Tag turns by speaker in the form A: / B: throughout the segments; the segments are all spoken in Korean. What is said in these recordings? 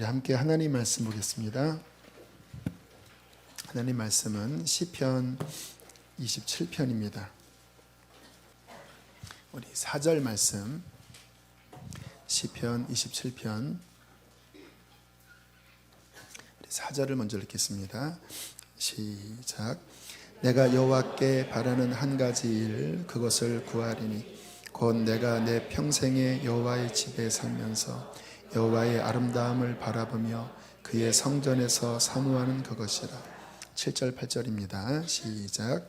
A: 우리 함께 하나님 말씀 보겠습니다. 하나님 말씀은 시편 27편입니다. 우리 4절 말씀, 시편 27편 4절을 먼저 읽겠습니다. 시작. 내가 여호와께 바라는 한 가지 일, 그것을 구하리니 곧 내가 내 평생에 여호와의 집에 살면서 여호와의 아름다움을 바라보며 그의 성전에서 사모하는 그것이라. 7절 8절입니다. 시작.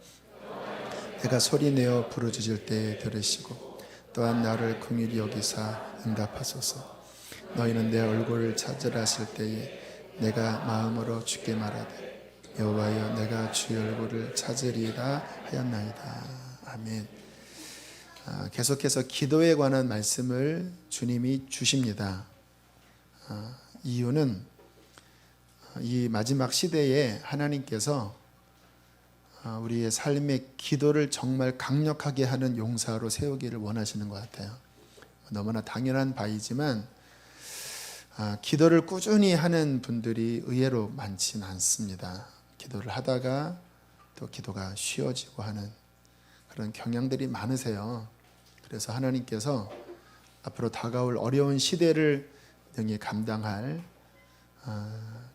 A: 내가 소리내어 부르짖을 때에 들으시고 또한 나를 긍휼히 여기사 응답하소서. 너희는 내 얼굴을 찾으라 하실 때에 내가 마음으로 주께 말하되 여호와여 내가 주의 얼굴을 찾으리라 하였나이다. 아멘. 계속해서 기도에 관한 말씀을 주님이 주십니다. 이유는 이 마지막 시대에 하나님께서 우리의 삶의 기도를 정말 강력하게 하는 용사로 세우기를 원하시는 것 같아요. 너무나 당연한 바이지만 기도를 꾸준히 하는 분들이 의외로 많지는 않습니다. 기도를 하다가 또 기도가 쉬워지고 하는 그런 경향들이 많으세요. 그래서 하나님께서 앞으로 다가올 어려운 시대를 능히 감당할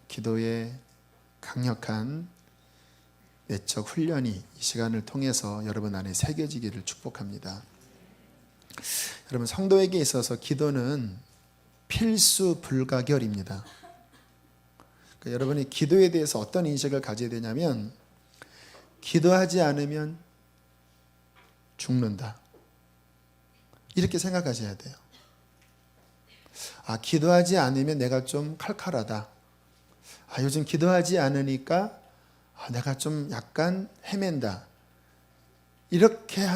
A: 기도의 강력한 내적 훈련이 이 시간을 통해서 여러분 안에 새겨지기를 축복합니다. 여러분, 성도에게 있어서 기도는 필수 불가결입니다. 그러니까 여러분이 기도에 대해서 어떤 인식을 가져야 되냐면, 기도하지 않으면 죽는다, 이렇게 생각하셔야 돼요. 기도하지 않으면 내가 좀 칼칼하다. 요즘 기도하지 않으니까 내가 좀 약간 헤맨다. 이렇게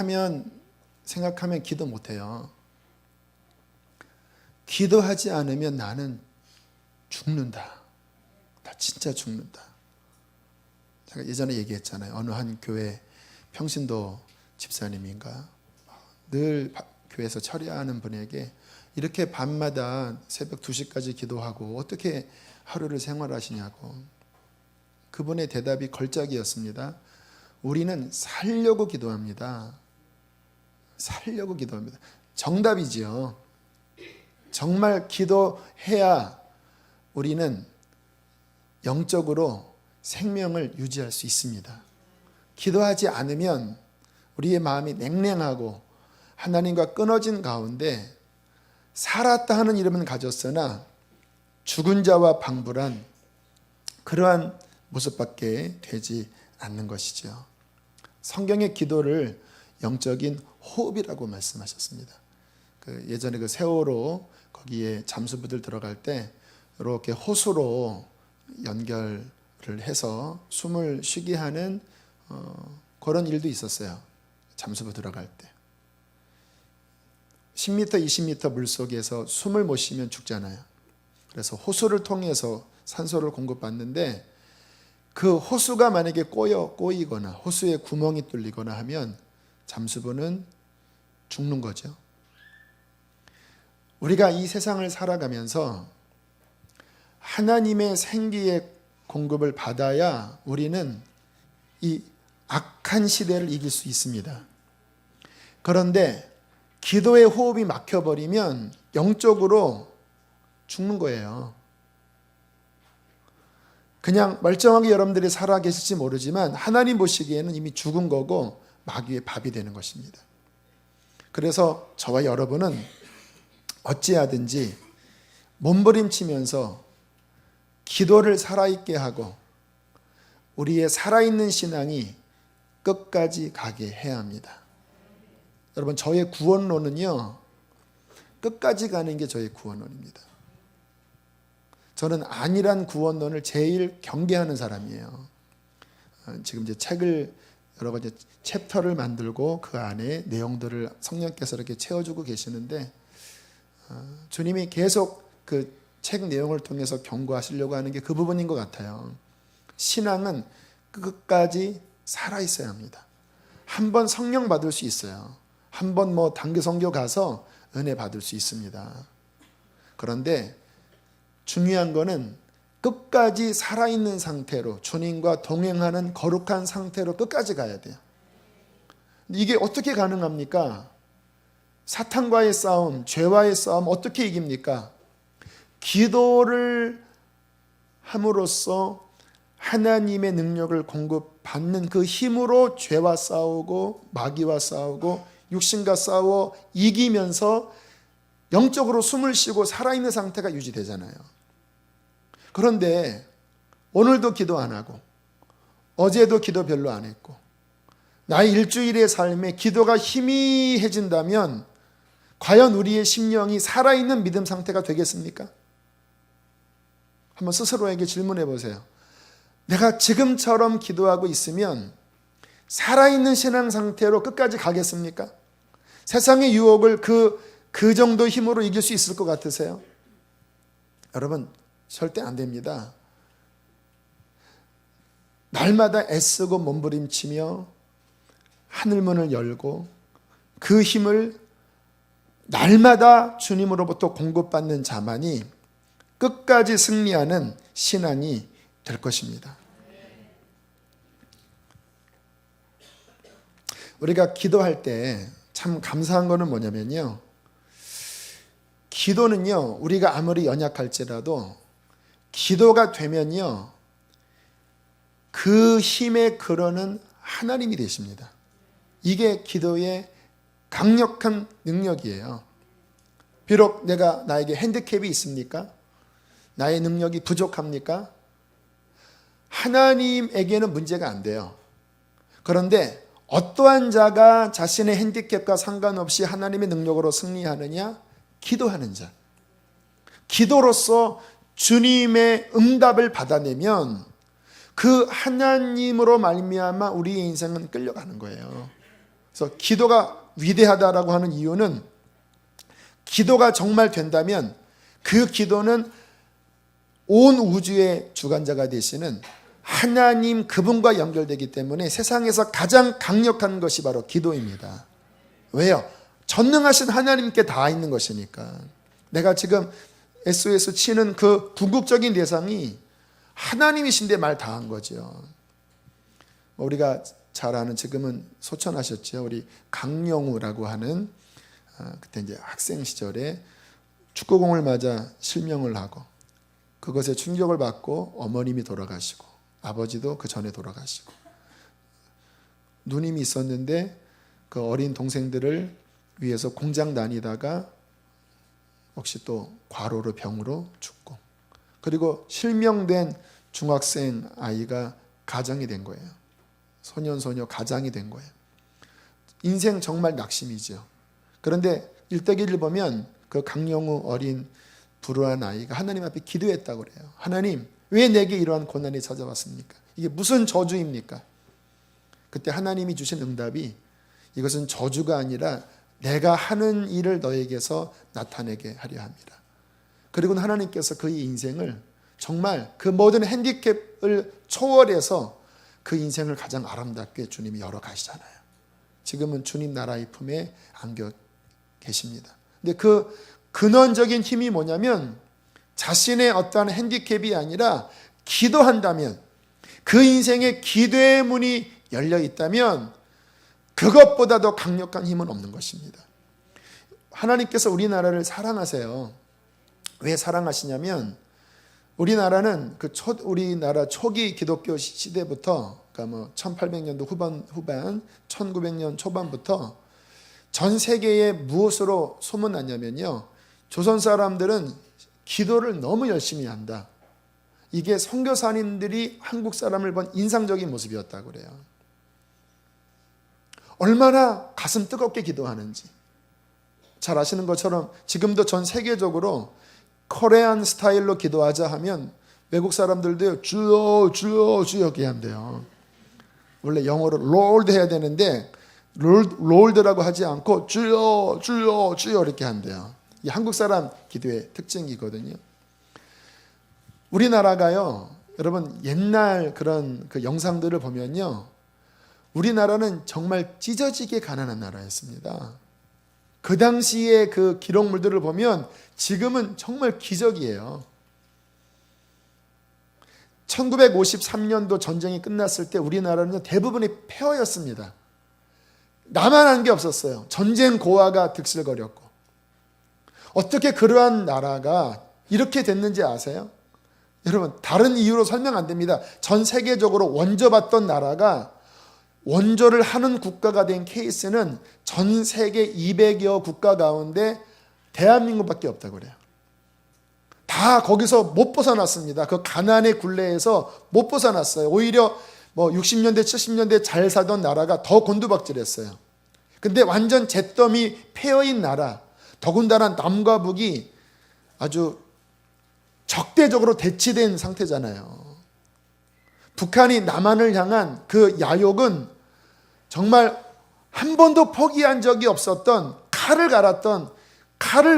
A: 생각하면 기도 못해요. 기도하지 않으면 나는 죽는다. 나 진짜 죽는다. 제가 예전에 얘기했잖아요. 어느 한 교회 평신도 집사님인가 늘 교회에서 처리하는 분에게 이렇게 밤마다 새벽 2시까지 기도하고 어떻게 하루를 생활하시냐고. 그분의 대답이 걸작이었습니다. 우리는 살려고 기도합니다. 살려고 기도합니다. 정답이지요. 정말 기도해야 우리는 영적으로 생명을 유지할 수 있습니다. 기도하지 않으면 우리의 마음이 냉랭하고 하나님과 끊어진 가운데 살았다 하는 이름은 가졌으나 죽은 자와 방불한 그러한 모습밖에 되지 않는 것이죠. 성경의 기도를 영적인 호흡이라고 말씀하셨습니다. 예전에 그 세월호 거기에 잠수부들 들어갈 때 이렇게 호수로 연결을 해서 숨을 쉬게 하는 그런 일도 있었어요. 잠수부 들어갈 때 10m, 20m 물속에서 숨을 못 쉬면 죽잖아요. 그래서 호수를 통해서 산소를 공급받는데 그 호수가 만약에 꼬이거나 호수에 구멍이 뚫리거나 하면 잠수부는 죽는 거죠. 우리가 이 세상을 살아가면서 하나님의 생기의 공급을 받아야 우리는 이 악한 시대를 이길 수 있습니다. 그런데 기도의 호흡이 막혀버리면 영적으로 죽는 거예요. 그냥 멀쩡하게 여러분들이 살아계실지 모르지만 하나님 보시기에는 이미 죽은 거고 마귀의 밥이 되는 것입니다. 그래서 저와 여러분은 어찌하든지 몸부림치면서 기도를 살아있게 하고 우리의 살아있는 신앙이 끝까지 가게 해야 합니다. 여러분, 저의 구원론은요, 끝까지 가는 게 저의 구원론입니다. 저는 아니란 구원론을 제일 경계하는 사람이에요. 지금 이제 책을 여러 가지 챕터를 만들고 그 안에 내용들을 성령께서 이렇게 채워주고 계시는데 주님이 계속 그 책 내용을 통해서 경고하시려고 하는 게 그 부분인 것 같아요. 신앙은 끝까지 살아있어야 합니다. 한 번 성령 받을 수 있어요. 한 번 단기 선교 가서 은혜 받을 수 있습니다. 그런데 중요한 거는 끝까지 살아있는 상태로 주님과 동행하는 거룩한 상태로 끝까지 가야 돼요. 이게 어떻게 가능합니까? 사탄과의 싸움, 죄와의 싸움 어떻게 이깁니까? 기도를 함으로써 하나님의 능력을 공급받는 그 힘으로 죄와 싸우고 마귀와 싸우고 육신과 싸워 이기면서 영적으로 숨을 쉬고 살아있는 상태가 유지되잖아요. 그런데 오늘도 기도 안 하고 어제도 기도 별로 안 했고 나의 일주일의 삶에 기도가 희미해진다면 과연 우리의 심령이 살아있는 믿음 상태가 되겠습니까? 한번 스스로에게 질문해 보세요. 내가 지금처럼 기도하고 있으면 살아있는 신앙 상태로 끝까지 가겠습니까? 세상의 유혹을 그 정도 힘으로 이길 수 있을 것 같으세요? 여러분, 절대 안 됩니다. 날마다 애쓰고 몸부림치며 하늘문을 열고 그 힘을 날마다 주님으로부터 공급받는 자만이 끝까지 승리하는 신앙이 될 것입니다. 우리가 기도할 때 참 감사한 거는 뭐냐면요, 기도는요 우리가 아무리 연약할지라도 기도가 되면요 그 힘에 그러는 하나님이 되십니다. 이게 기도의 강력한 능력이에요. 비록 나에게 핸디캡이 있습니까? 나의 능력이 부족합니까? 하나님에게는 문제가 안 돼요. 그런데 어떠한 자가 자신의 핸디캡과 상관없이 하나님의 능력으로 승리하느냐? 기도하는 자. 기도로서 주님의 응답을 받아내면 그 하나님으로 말미암아 우리의 인생은 끌려가는 거예요. 그래서 기도가 위대하다라고 하는 이유는 기도가 정말 된다면 그 기도는 온 우주의 주관자가 되시는 하나님 그분과 연결되기 때문에 세상에서 가장 강력한 것이 바로 기도입니다. 왜요? 전능하신 하나님께 닿아 있는 것이니까. 내가 지금 SOS 치는 그 궁극적인 대상이 하나님이신데 말 닿은 거죠. 우리가 잘 아는, 지금은 소천하셨죠, 우리 강영우라고 하는, 그때 이제 학생 시절에 축구공을 맞아 실명을 하고 그것에 충격을 받고 어머님이 돌아가시고 아버지도 그 전에 돌아가시고 누님이 있었는데 그 어린 동생들을 위해서 공장 다니다가 혹시 또 과로로 병으로 죽고, 그리고 실명된 중학생 아이가 가장이 된 거예요. 소년소녀 가장이 된 거예요. 인생 정말 낙심이죠. 그런데 일대기를 보면 그 강영우 어린 불우한 아이가 하나님 앞에 기도했다고 그래요. 하나님, 왜 내게 이러한 고난이 찾아왔습니까? 이게 무슨 저주입니까? 그때 하나님이 주신 응답이 이것은 저주가 아니라 내가 하는 일을 너에게서 나타내게 하려 합니다. 그리고 하나님께서 그의 인생을 정말 그 모든 핸디캡을 초월해서 그 인생을 가장 아름답게 주님이 열어가시잖아요. 지금은 주님 나라의 품에 안겨 계십니다. 근데 그 근원적인 힘이 뭐냐면 자신의 어떠한 핸디캡이 아니라 기도한다면, 그 인생에 기도의 문이 열려 있다면 그것보다 더 강력한 힘은 없는 것입니다. 하나님께서 우리나라를 사랑하세요. 왜 사랑하시냐면 우리나라는 우리나라 초기 기독교 시대부터, 그러니까 1800년도 후반 1900년 초반부터 전 세계에 무엇으로 소문났냐면요, 조선 사람들은 기도를 너무 열심히 한다. 이게 선교사님들이 한국 사람을 본 인상적인 모습이었다고 그래요. 얼마나 가슴 뜨겁게 기도하는지. 잘 아시는 것처럼 지금도 전 세계적으로 코리안 스타일로 기도하자 하면 외국 사람들도 주여 주여 주여 이렇게 한대요. 원래 영어로 롤드 해야 되는데 롤드라고 하지 않고 주여 주여 주여 이렇게 한대요. 이 한국 사람 기도의 특징이거든요. 우리나라가요, 여러분 옛날 그런 그 영상들을 보면요, 우리나라는 정말 찢어지게 가난한 나라였습니다. 그 당시의 그 기록물들을 보면 지금은 정말 기적이에요. 1953년도 전쟁이 끝났을 때 우리나라는 대부분이 폐허였습니다. 남아난 게 없었어요. 전쟁 고아가 득실거렸고. 어떻게 그러한 나라가 이렇게 됐는지 아세요? 여러분, 다른 이유로 설명 안 됩니다. 전 세계적으로 원조받던 나라가 원조를 하는 국가가 된 케이스는 전 세계 200여 국가 가운데 대한민국밖에 없다고 그래요. 다 거기서 못 벗어났습니다. 그 가난의 굴레에서 못 벗어났어요. 오히려 60년대, 70년대 잘 살던 나라가 더 곤두박질했어요. 근데 완전 잿더미 폐허인 나라, 더군다나 남과 북이 아주 적대적으로 대치된 상태잖아요. 북한이 남한을 향한 그 야욕은 정말 한 번도 포기한 적이 없었던 칼을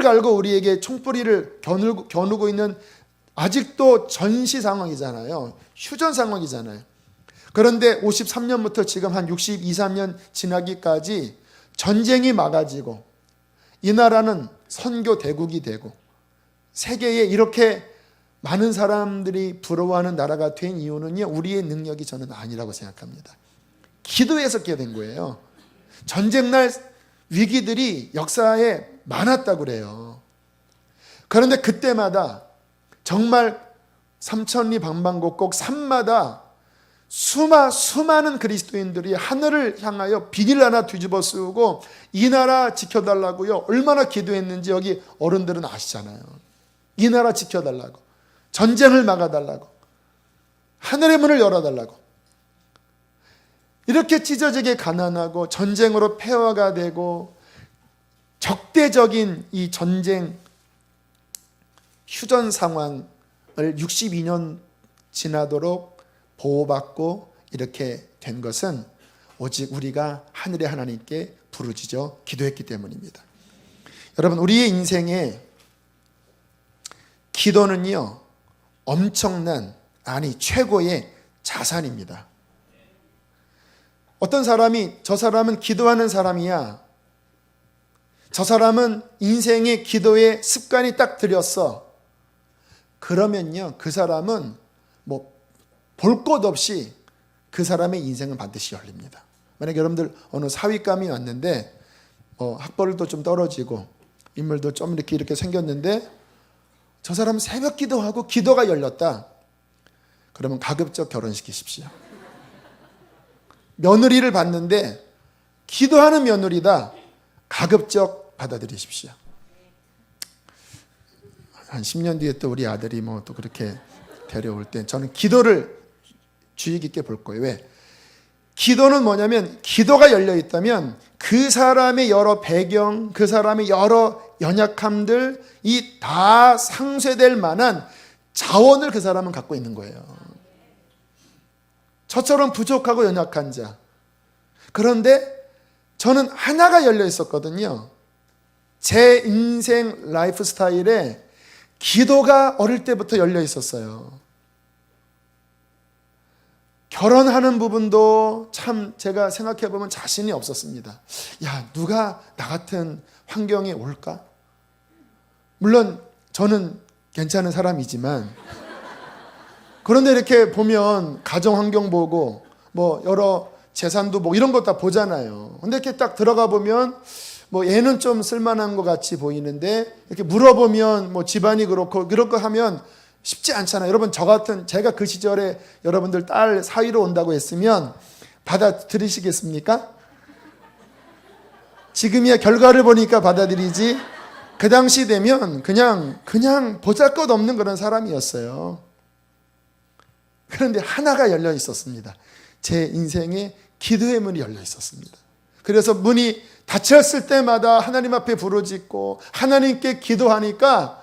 A: 갈고 우리에게 총뿌리를 겨누고 있는 아직도 전시 상황이잖아요. 휴전 상황이잖아요. 그런데 53년부터 지금 한 62, 3년 지나기까지 전쟁이 막아지고 이 나라는 선교 대국이 되고 세계에 이렇게 많은 사람들이 부러워하는 나라가 된 이유는요, 우리의 능력이 저는 아니라고 생각합니다. 기도해서 있게 된 거예요. 전쟁날 위기들이 역사에 많았다고 그래요. 그런데 그때마다 정말 삼천리 방방곡곡 산마다 수많은 그리스도인들이 하늘을 향하여 비닐 하나 뒤집어 쓰고 이 나라 지켜달라고요. 얼마나 기도했는지 여기 어른들은 아시잖아요. 이 나라 지켜달라고, 전쟁을 막아달라고, 하늘의 문을 열어달라고. 이렇게 찢어지게 가난하고 전쟁으로 폐허가 되고 적대적인 이 전쟁 휴전 상황을 62년 지나도록 보호받고 이렇게 된 것은 오직 우리가 하늘의 하나님께 부르짖어 기도했기 때문입니다. 여러분, 우리의 인생에 기도는요, 엄청난, 아니 최고의 자산입니다. 어떤 사람이 저 사람은 기도하는 사람이야, 저 사람은 인생의 기도의 습관이 딱 들였어, 그러면요 그 사람은 볼 것 없이 그 사람의 인생은 반드시 열립니다. 만약에 여러분들 어느 사윗감이 왔는데 학벌도 좀 떨어지고 인물도 좀 이렇게 생겼는데 저 사람은 새벽 기도하고 기도가 열렸다. 그러면 가급적 결혼시키십시오. 며느리를 봤는데 기도하는 며느리다. 가급적 받아들이십시오. 한 10년 뒤에 또 우리 아들이 또 그렇게 데려올 때 저는 기도를 주의 깊게 볼 거예요. 왜? 기도는 뭐냐면 기도가 열려 있다면 그 사람의 여러 배경, 그 사람의 여러 연약함들 이 다 상쇄될 만한 자원을 그 사람은 갖고 있는 거예요. 저처럼 부족하고 연약한 자. 그런데 저는 하나가 열려 있었거든요. 제 인생 라이프 스타일에 기도가 어릴 때부터 열려 있었어요. 결혼하는 부분도 참 제가 생각해 보면 자신이 없었습니다. 야, 누가 나 같은 환경에 올까? 물론 저는 괜찮은 사람이지만 그런데 이렇게 보면 가정 환경 보고 여러 재산도 이런 거 다 보잖아요. 근데 이렇게 딱 들어가 보면 얘는 좀 쓸만한 것 같이 보이는데 이렇게 물어보면 집안이 그렇고 그렇고 하면 쉽지 않잖아요. 여러분, 제가 그 시절에 여러분들 딸 사위로 온다고 했으면 받아들이시겠습니까? 지금이야 결과를 보니까 받아들이지. 그 당시 되면 그냥 보잘것없는 그런 사람이었어요. 그런데 하나가 열려 있었습니다. 제 인생에 기도의 문이 열려 있었습니다. 그래서 문이 닫혔을 때마다 하나님 앞에 부르짖고 하나님께 기도하니까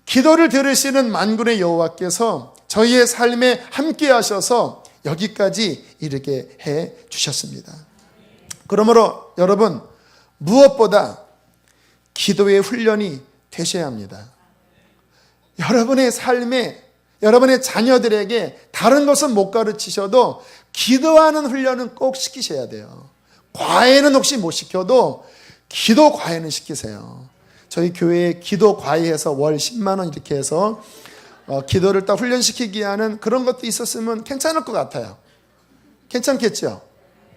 A: 기도를 들으시는 만군의 여호와께서 저희의 삶에 함께 하셔서 여기까지 이르게 해 주셨습니다. 그러므로 여러분, 무엇보다 기도의 훈련이 되셔야 합니다. 여러분의 삶에, 여러분의 자녀들에게 다른 것은 못 가르치셔도 기도하는 훈련은 꼭 시키셔야 돼요. 과외는 혹시 못 시켜도 기도 과외는 시키세요. 저희 교회에 기도 과외해서 월 10만 원 이렇게 해서 기도를 딱 훈련시키기 하는 그런 것도 있었으면 괜찮을 것 같아요. 괜찮겠죠?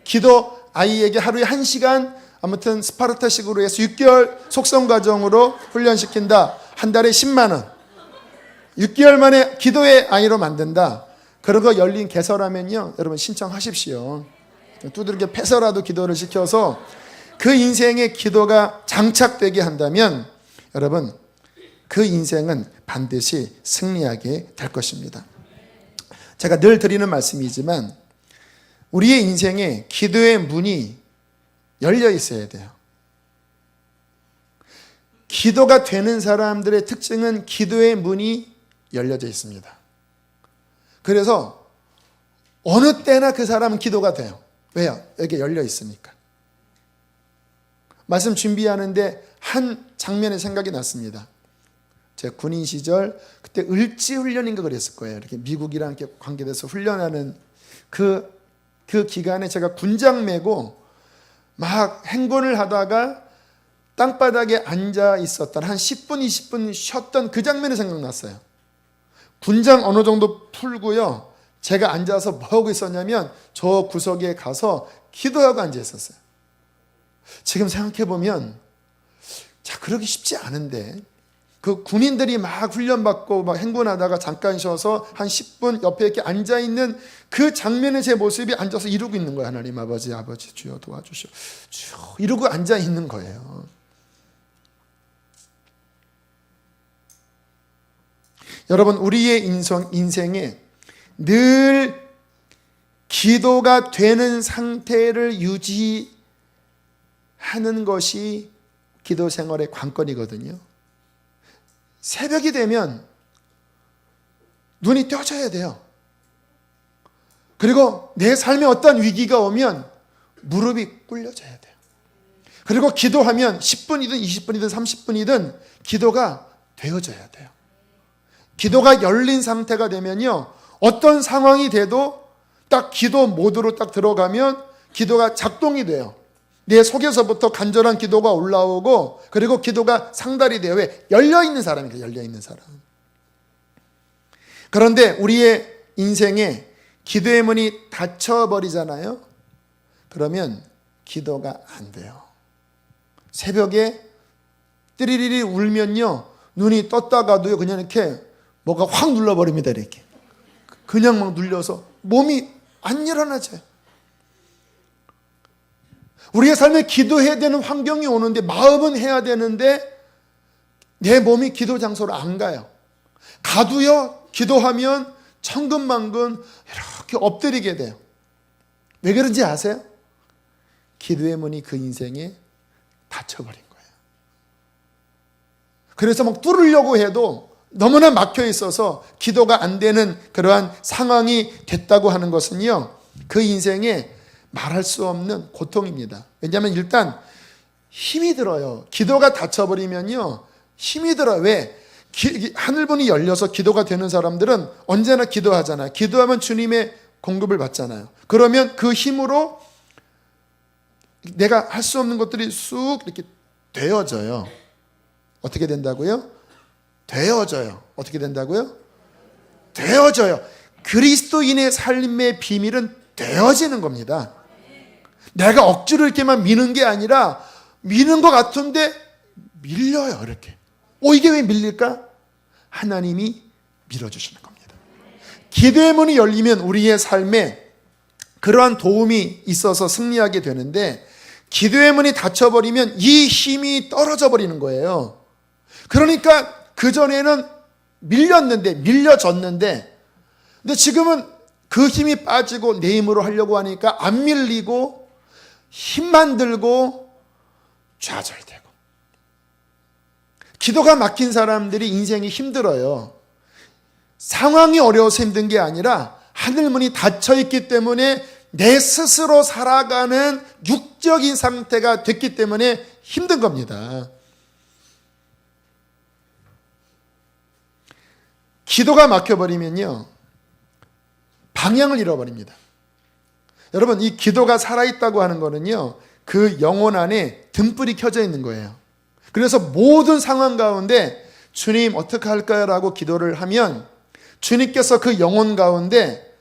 A: 기도 아이에게 하루에 1시간 아무튼 스파르타식으로 해서 6개월 속성 과정으로 훈련시킨다. 한 달에 10만 원. 6개월 만에 기도의 아이로 만든다. 그런 거 열린 개설하면요, 여러분 신청하십시오. 두들겨 패서라도 기도를 시켜서 그 인생에 기도가 장착되게 한다면 여러분 그 인생은 반드시 승리하게 될 것입니다. 제가 늘 드리는 말씀이지만 우리의 인생에 기도의 문이 열려 있어야 돼요. 기도가 되는 사람들의 특징은 기도의 문이 열려져 있습니다. 그래서 어느 때나 그 사람은 기도가 돼요. 왜요? 여기 열려 있으니까. 말씀 준비하는데 한 장면의 생각이 났습니다. 제 군인 시절 그때 을지 훈련인가 그랬을 거예요. 이렇게 미국이랑 이렇게 관계돼서 훈련하는 그 기간에 제가 군장 메고 막 행군을 하다가 땅바닥에 앉아 있었던 한 10분, 20분 쉬었던 그 장면이 생각났어요. 군장 어느 정도 풀고요. 제가 앉아서 뭐하고 있었냐면 저 구석에 가서 기도하고 앉아 있었어요. 지금 생각해보면 자, 그러기 쉽지 않은데 그 군인들이 막 훈련받고 막 행군하다가 잠깐 쉬어서 한 10분 옆에 이렇게 앉아있는 그 장면의 제 모습이 앉아서 이러고 있는 거예요. 하나님 아버지 주여 도와주시오. 주여 이러고 앉아있는 거예요. 여러분 우리의 인생에 늘 기도가 되는 상태를 유지하는 것이 기도 생활의 관건이거든요. 새벽이 되면 눈이 떠져야 돼요. 그리고 내 삶에 어떤 위기가 오면 무릎이 꿇려져야 돼요. 그리고 기도하면 10분이든 20분이든 30분이든 기도가 되어져야 돼요. 기도가 열린 상태가 되면요, 어떤 상황이 돼도 딱 기도 모드로 딱 들어가면 기도가 작동이 돼요. 내 속에서부터 간절한 기도가 올라오고 그리고 기도가 상달이 돼요. 왜? 열려있는 사람이니까. 열려있는 사람. 그런데 우리의 인생에 기도의 문이 닫혀버리잖아요. 그러면 기도가 안 돼요. 새벽에 띠리리리 울면요, 눈이 떴다가도요 그냥 이렇게 뭐가 확 눌러버립니다. 이렇게 그냥 막 눌려서 몸이 안 일어나져요. 우리의 삶에 기도해야 되는 환경이 오는데 마음은 해야 되는데 내 몸이 기도 장소로 안 가요. 가도요 기도하면 천근만근 이렇게 엎드리게 돼요. 왜 그런지 아세요? 기도의 문이 그 인생에 닫혀버린 거예요. 그래서 막 뚫으려고 해도 너무나 막혀 있어서 기도가 안 되는 그러한 상황이 됐다고 하는 것은요, 그 인생에 말할 수 없는 고통입니다. 왜냐하면 일단 힘이 들어요. 기도가 닫혀버리면요 힘이 들어요. 왜? 하늘문이 열려서 기도가 되는 사람들은 언제나 기도하잖아요. 기도하면 주님의 공급을 받잖아요. 그러면 그 힘으로 내가 할 수 없는 것들이 쑥 이렇게 되어져요. 어떻게 된다고요? 되어져요. 어떻게 된다고요? 되어져요. 그리스도인의 삶의 비밀은 되어지는 겁니다. 내가 억지로 이렇게만 미는 게 아니라 미는 것 같은데 밀려요. 이렇게. 이게 왜 밀릴까? 하나님이 밀어주시는 겁니다. 기도의 문이 열리면 우리의 삶에 그러한 도움이 있어서 승리하게 되는데 기도의 문이 닫혀버리면 이 힘이 떨어져 버리는 거예요. 그러니까 그전에는 밀려졌는데 근데 지금은 그 힘이 빠지고 내 힘으로 하려고 하니까 안 밀리고 힘만 들고 좌절되고. 기도가 막힌 사람들이 인생이 힘들어요. 상황이 어려워서 힘든 게 아니라 하늘문이 닫혀있기 때문에 내 스스로 살아가는 육적인 상태가 됐기 때문에 힘든 겁니다. 기도가 막혀버리면요 방향을 잃어버립니다. 여러분, 이 기도가 살아있다고 하는 거는요 그 영혼 안에 등불이 켜져 있는 거예요. 그래서 모든 상황 가운데 주님 어떻게 할까요? 라고 기도를 하면 주님께서 그 영혼 가운데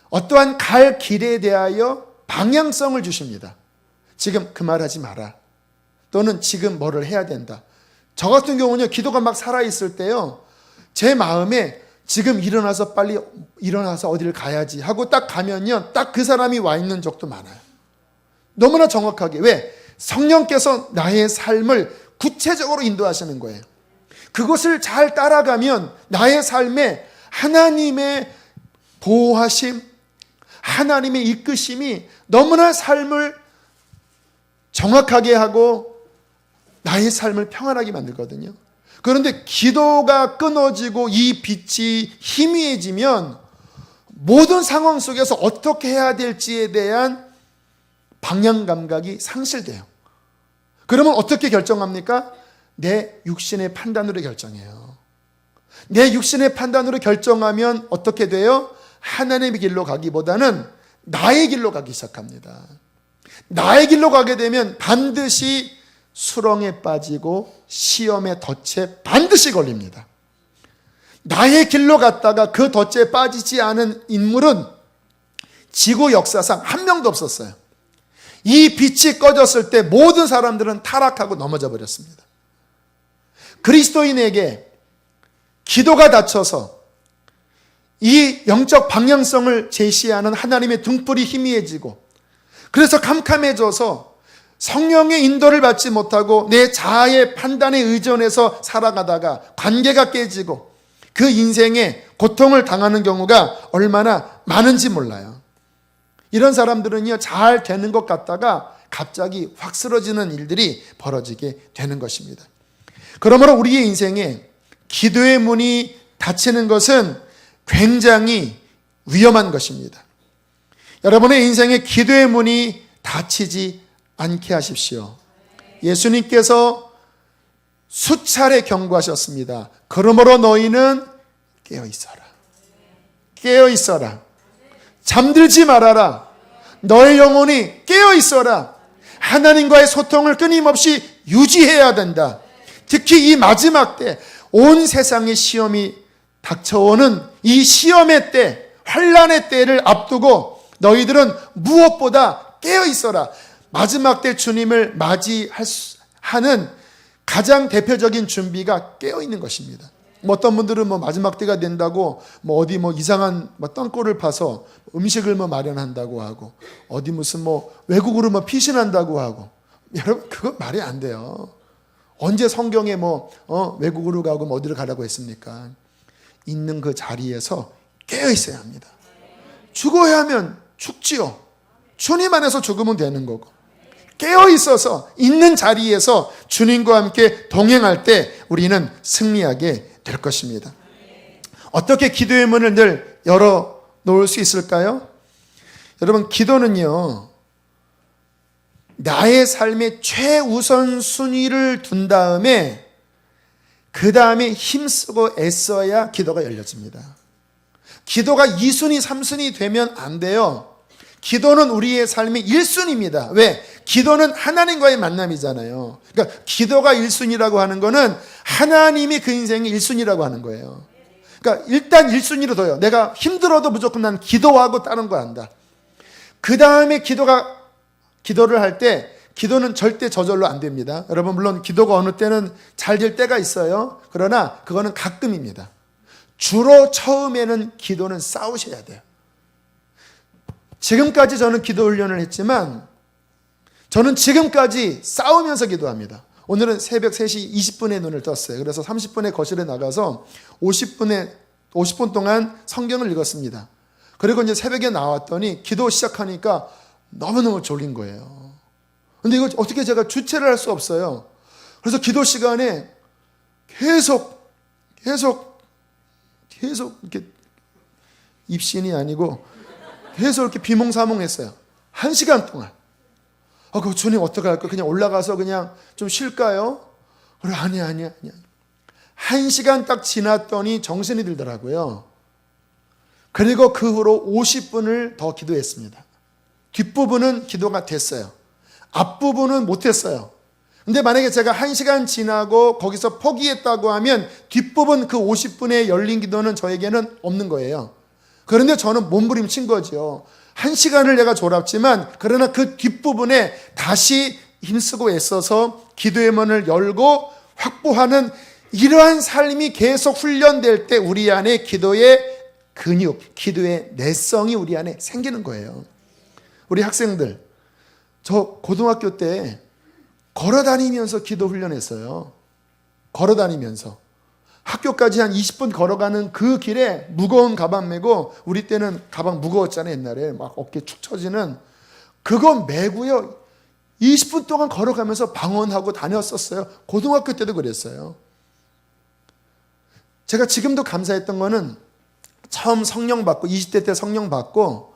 A: 어떠한 갈 길에 대하여 방향성을 주십니다. 지금 그 말하지 마라. 또는 지금 뭐를 해야 된다. 저 같은 경우는요, 기도가 막 살아있을 때요, 제 마음에 지금 일어나서 빨리 일어나서 어디를 가야지 하고 딱 가면요, 딱 그 사람이 와 있는 적도 많아요. 너무나 정확하게. 왜? 성령께서 나의 삶을 구체적으로 인도하시는 거예요. 그것을 잘 따라가면 나의 삶에 하나님의 보호하심, 하나님의 이끄심이 너무나 삶을 정확하게 하고 나의 삶을 평안하게 만들거든요. 그런데 기도가 끊어지고 이 빛이 희미해지면 모든 상황 속에서 어떻게 해야 될지에 대한 방향 감각이 상실돼요. 그러면 어떻게 결정합니까? 내 육신의 판단으로 결정해요. 내 육신의 판단으로 결정하면 어떻게 돼요? 하나님의 길로 가기보다는 나의 길로 가기 시작합니다. 나의 길로 가게 되면 반드시 수렁에 빠지고 시험의 덫에 반드시 걸립니다. 나의 길로 갔다가 그 덫에 빠지지 않은 인물은 지구 역사상 한 명도 없었어요. 이 빛이 꺼졌을 때 모든 사람들은 타락하고 넘어져 버렸습니다. 그리스도인에게 기도가 닫혀서 이 영적 방향성을 제시하는 하나님의 등불이 희미해지고, 그래서 캄캄해져서 성령의 인도를 받지 못하고 내 자아의 판단에 의존해서 살아가다가 관계가 깨지고 그 인생에 고통을 당하는 경우가 얼마나 많은지 몰라요. 이런 사람들은요, 잘 되는 것 같다가 갑자기 확 쓰러지는 일들이 벌어지게 되는 것입니다. 그러므로 우리의 인생에 기도의 문이 닫히는 것은 굉장히 위험한 것입니다. 여러분의 인생에 기도의 문이 닫히지 않게 하십시오. 예수님께서 수차례 경고하셨습니다. 그러므로 너희는 깨어 있어라. 깨어 있어라. 잠들지 말아라. 너의 영혼이 깨어 있어라. 하나님과의 소통을 끊임없이 유지해야 된다. 특히 이 마지막 때 온 세상의 시험이 닥쳐오는 이 시험의 때, 환난의 때를 앞두고 너희들은 무엇보다 깨어 있어라. 마지막 때 주님을 맞이하는 가장 대표적인 준비가 깨어 있는 것입니다. 어떤 분들은 마지막 때가 된다고 어디 이상한 땅굴을 파서 음식을 마련한다고 하고, 어디 무슨 외국으로 피신한다고 하고. 여러분, 그거 말이 안 돼요. 언제 성경에 외국으로 가고 어디를 가라고 했습니까? 있는 그 자리에서 깨어 있어야 합니다. 죽어야 하면 죽지요. 주님 안에서 죽으면 되는 거고, 깨어 있어서 있는 자리에서 주님과 함께 동행할 때 우리는 승리하게 될 것입니다. 어떻게 기도의 문을 늘 열어 놓을 수 있을까요? 여러분, 기도는요, 나의 삶의 최우선 순위를 둔 다음에 그 다음에 힘쓰고 애써야 기도가 열려집니다. 기도가 2순위, 3순위 되면 안 돼요. 기도는 우리의 삶의 1순위입니다. 왜? 기도는 하나님과의 만남이잖아요. 그러니까 기도가 1순위라고 하는 거는 하나님이 그 인생의 1순위라고 하는 거예요. 그러니까 일단 1순위로 둬요. 내가 힘들어도 무조건 난 기도하고 다른 거 한다. 그 다음에 기도를 할 때 기도는 절대 저절로 안 됩니다. 여러분, 물론 기도가 어느 때는 잘 될 때가 있어요. 그러나 그거는 가끔입니다. 주로 처음에는 기도는 싸우셔야 돼요. 지금까지 저는 기도 훈련을 했지만 저는 지금까지 싸우면서 기도합니다. 오늘은 새벽 3시 20분에 눈을 떴어요. 그래서 30분에 거실에 나가서 50분 동안 성경을 읽었습니다. 그리고 이제 새벽에 나왔더니 기도 시작하니까 너무너무 졸린 거예요. 근데 이거 어떻게 제가 주체를 할 수 없어요. 그래서 기도 시간에 계속 이렇게 입신이 아니고 계속 이렇게 비몽사몽했어요. 1시간 동안. 그 주님 어떻게 할까? 그냥 올라가서 그냥 좀 쉴까요? 그래, 아니야. 1시간 딱 지났더니 정신이 들더라고요. 그리고 그 후로 50분을 더 기도했습니다. 뒷부분은 기도가 됐어요. 앞부분은 못했어요. 근데 만약에 제가 1시간 지나고 거기서 포기했다고 하면 뒷부분 그 50분의 열린 기도는 저에게는 없는 거예요. 그런데 저는 몸부림친 거죠. 1시간을 내가 졸았지만 그러나 그 뒷부분에 다시 힘쓰고 애써서 기도의 문을 열고 확보하는 이러한 삶이 계속 훈련될 때 우리 안에 기도의 근육, 기도의 내성이 우리 안에 생기는 거예요. 우리 학생들, 저 고등학교 때 걸어다니면서 기도 훈련했어요. 걸어다니면서. 학교까지 한 20분 걸어가는 그 길에 무거운 가방 메고, 우리 때는 가방 무거웠잖아요. 옛날에 막 어깨 축 처지는 그거 메고요 20분 동안 걸어가면서 방언하고 다녔었어요. 고등학교 때도 그랬어요. 제가 지금도 감사했던 거는 처음 성령 받고 20대 때 성령 받고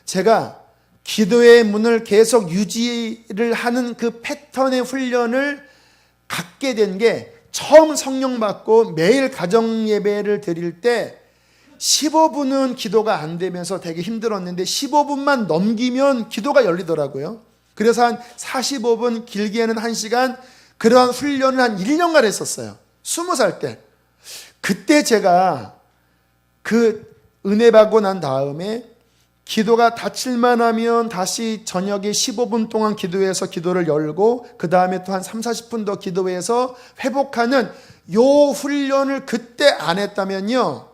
A: 제가 기도의 문을 계속 유지를 하는 그 패턴의 훈련을 갖게 된 게, 처음 성령 받고 매일 가정 예배를 드릴 때 15분은 기도가 안 되면서 되게 힘들었는데 15분만 넘기면 기도가 열리더라고요. 그래서 한 45분, 길게는 1시간, 그러한 훈련을 한 1년간 했었어요. 20살 때. 그때 제가 그 은혜 받고 난 다음에 기도가 닫힐만 하면 다시 저녁에 15분 동안 기도해서 기도를 열고 그 다음에 또 한 3, 40분 더 기도해서 회복하는 요 훈련을 그때 안 했다면요,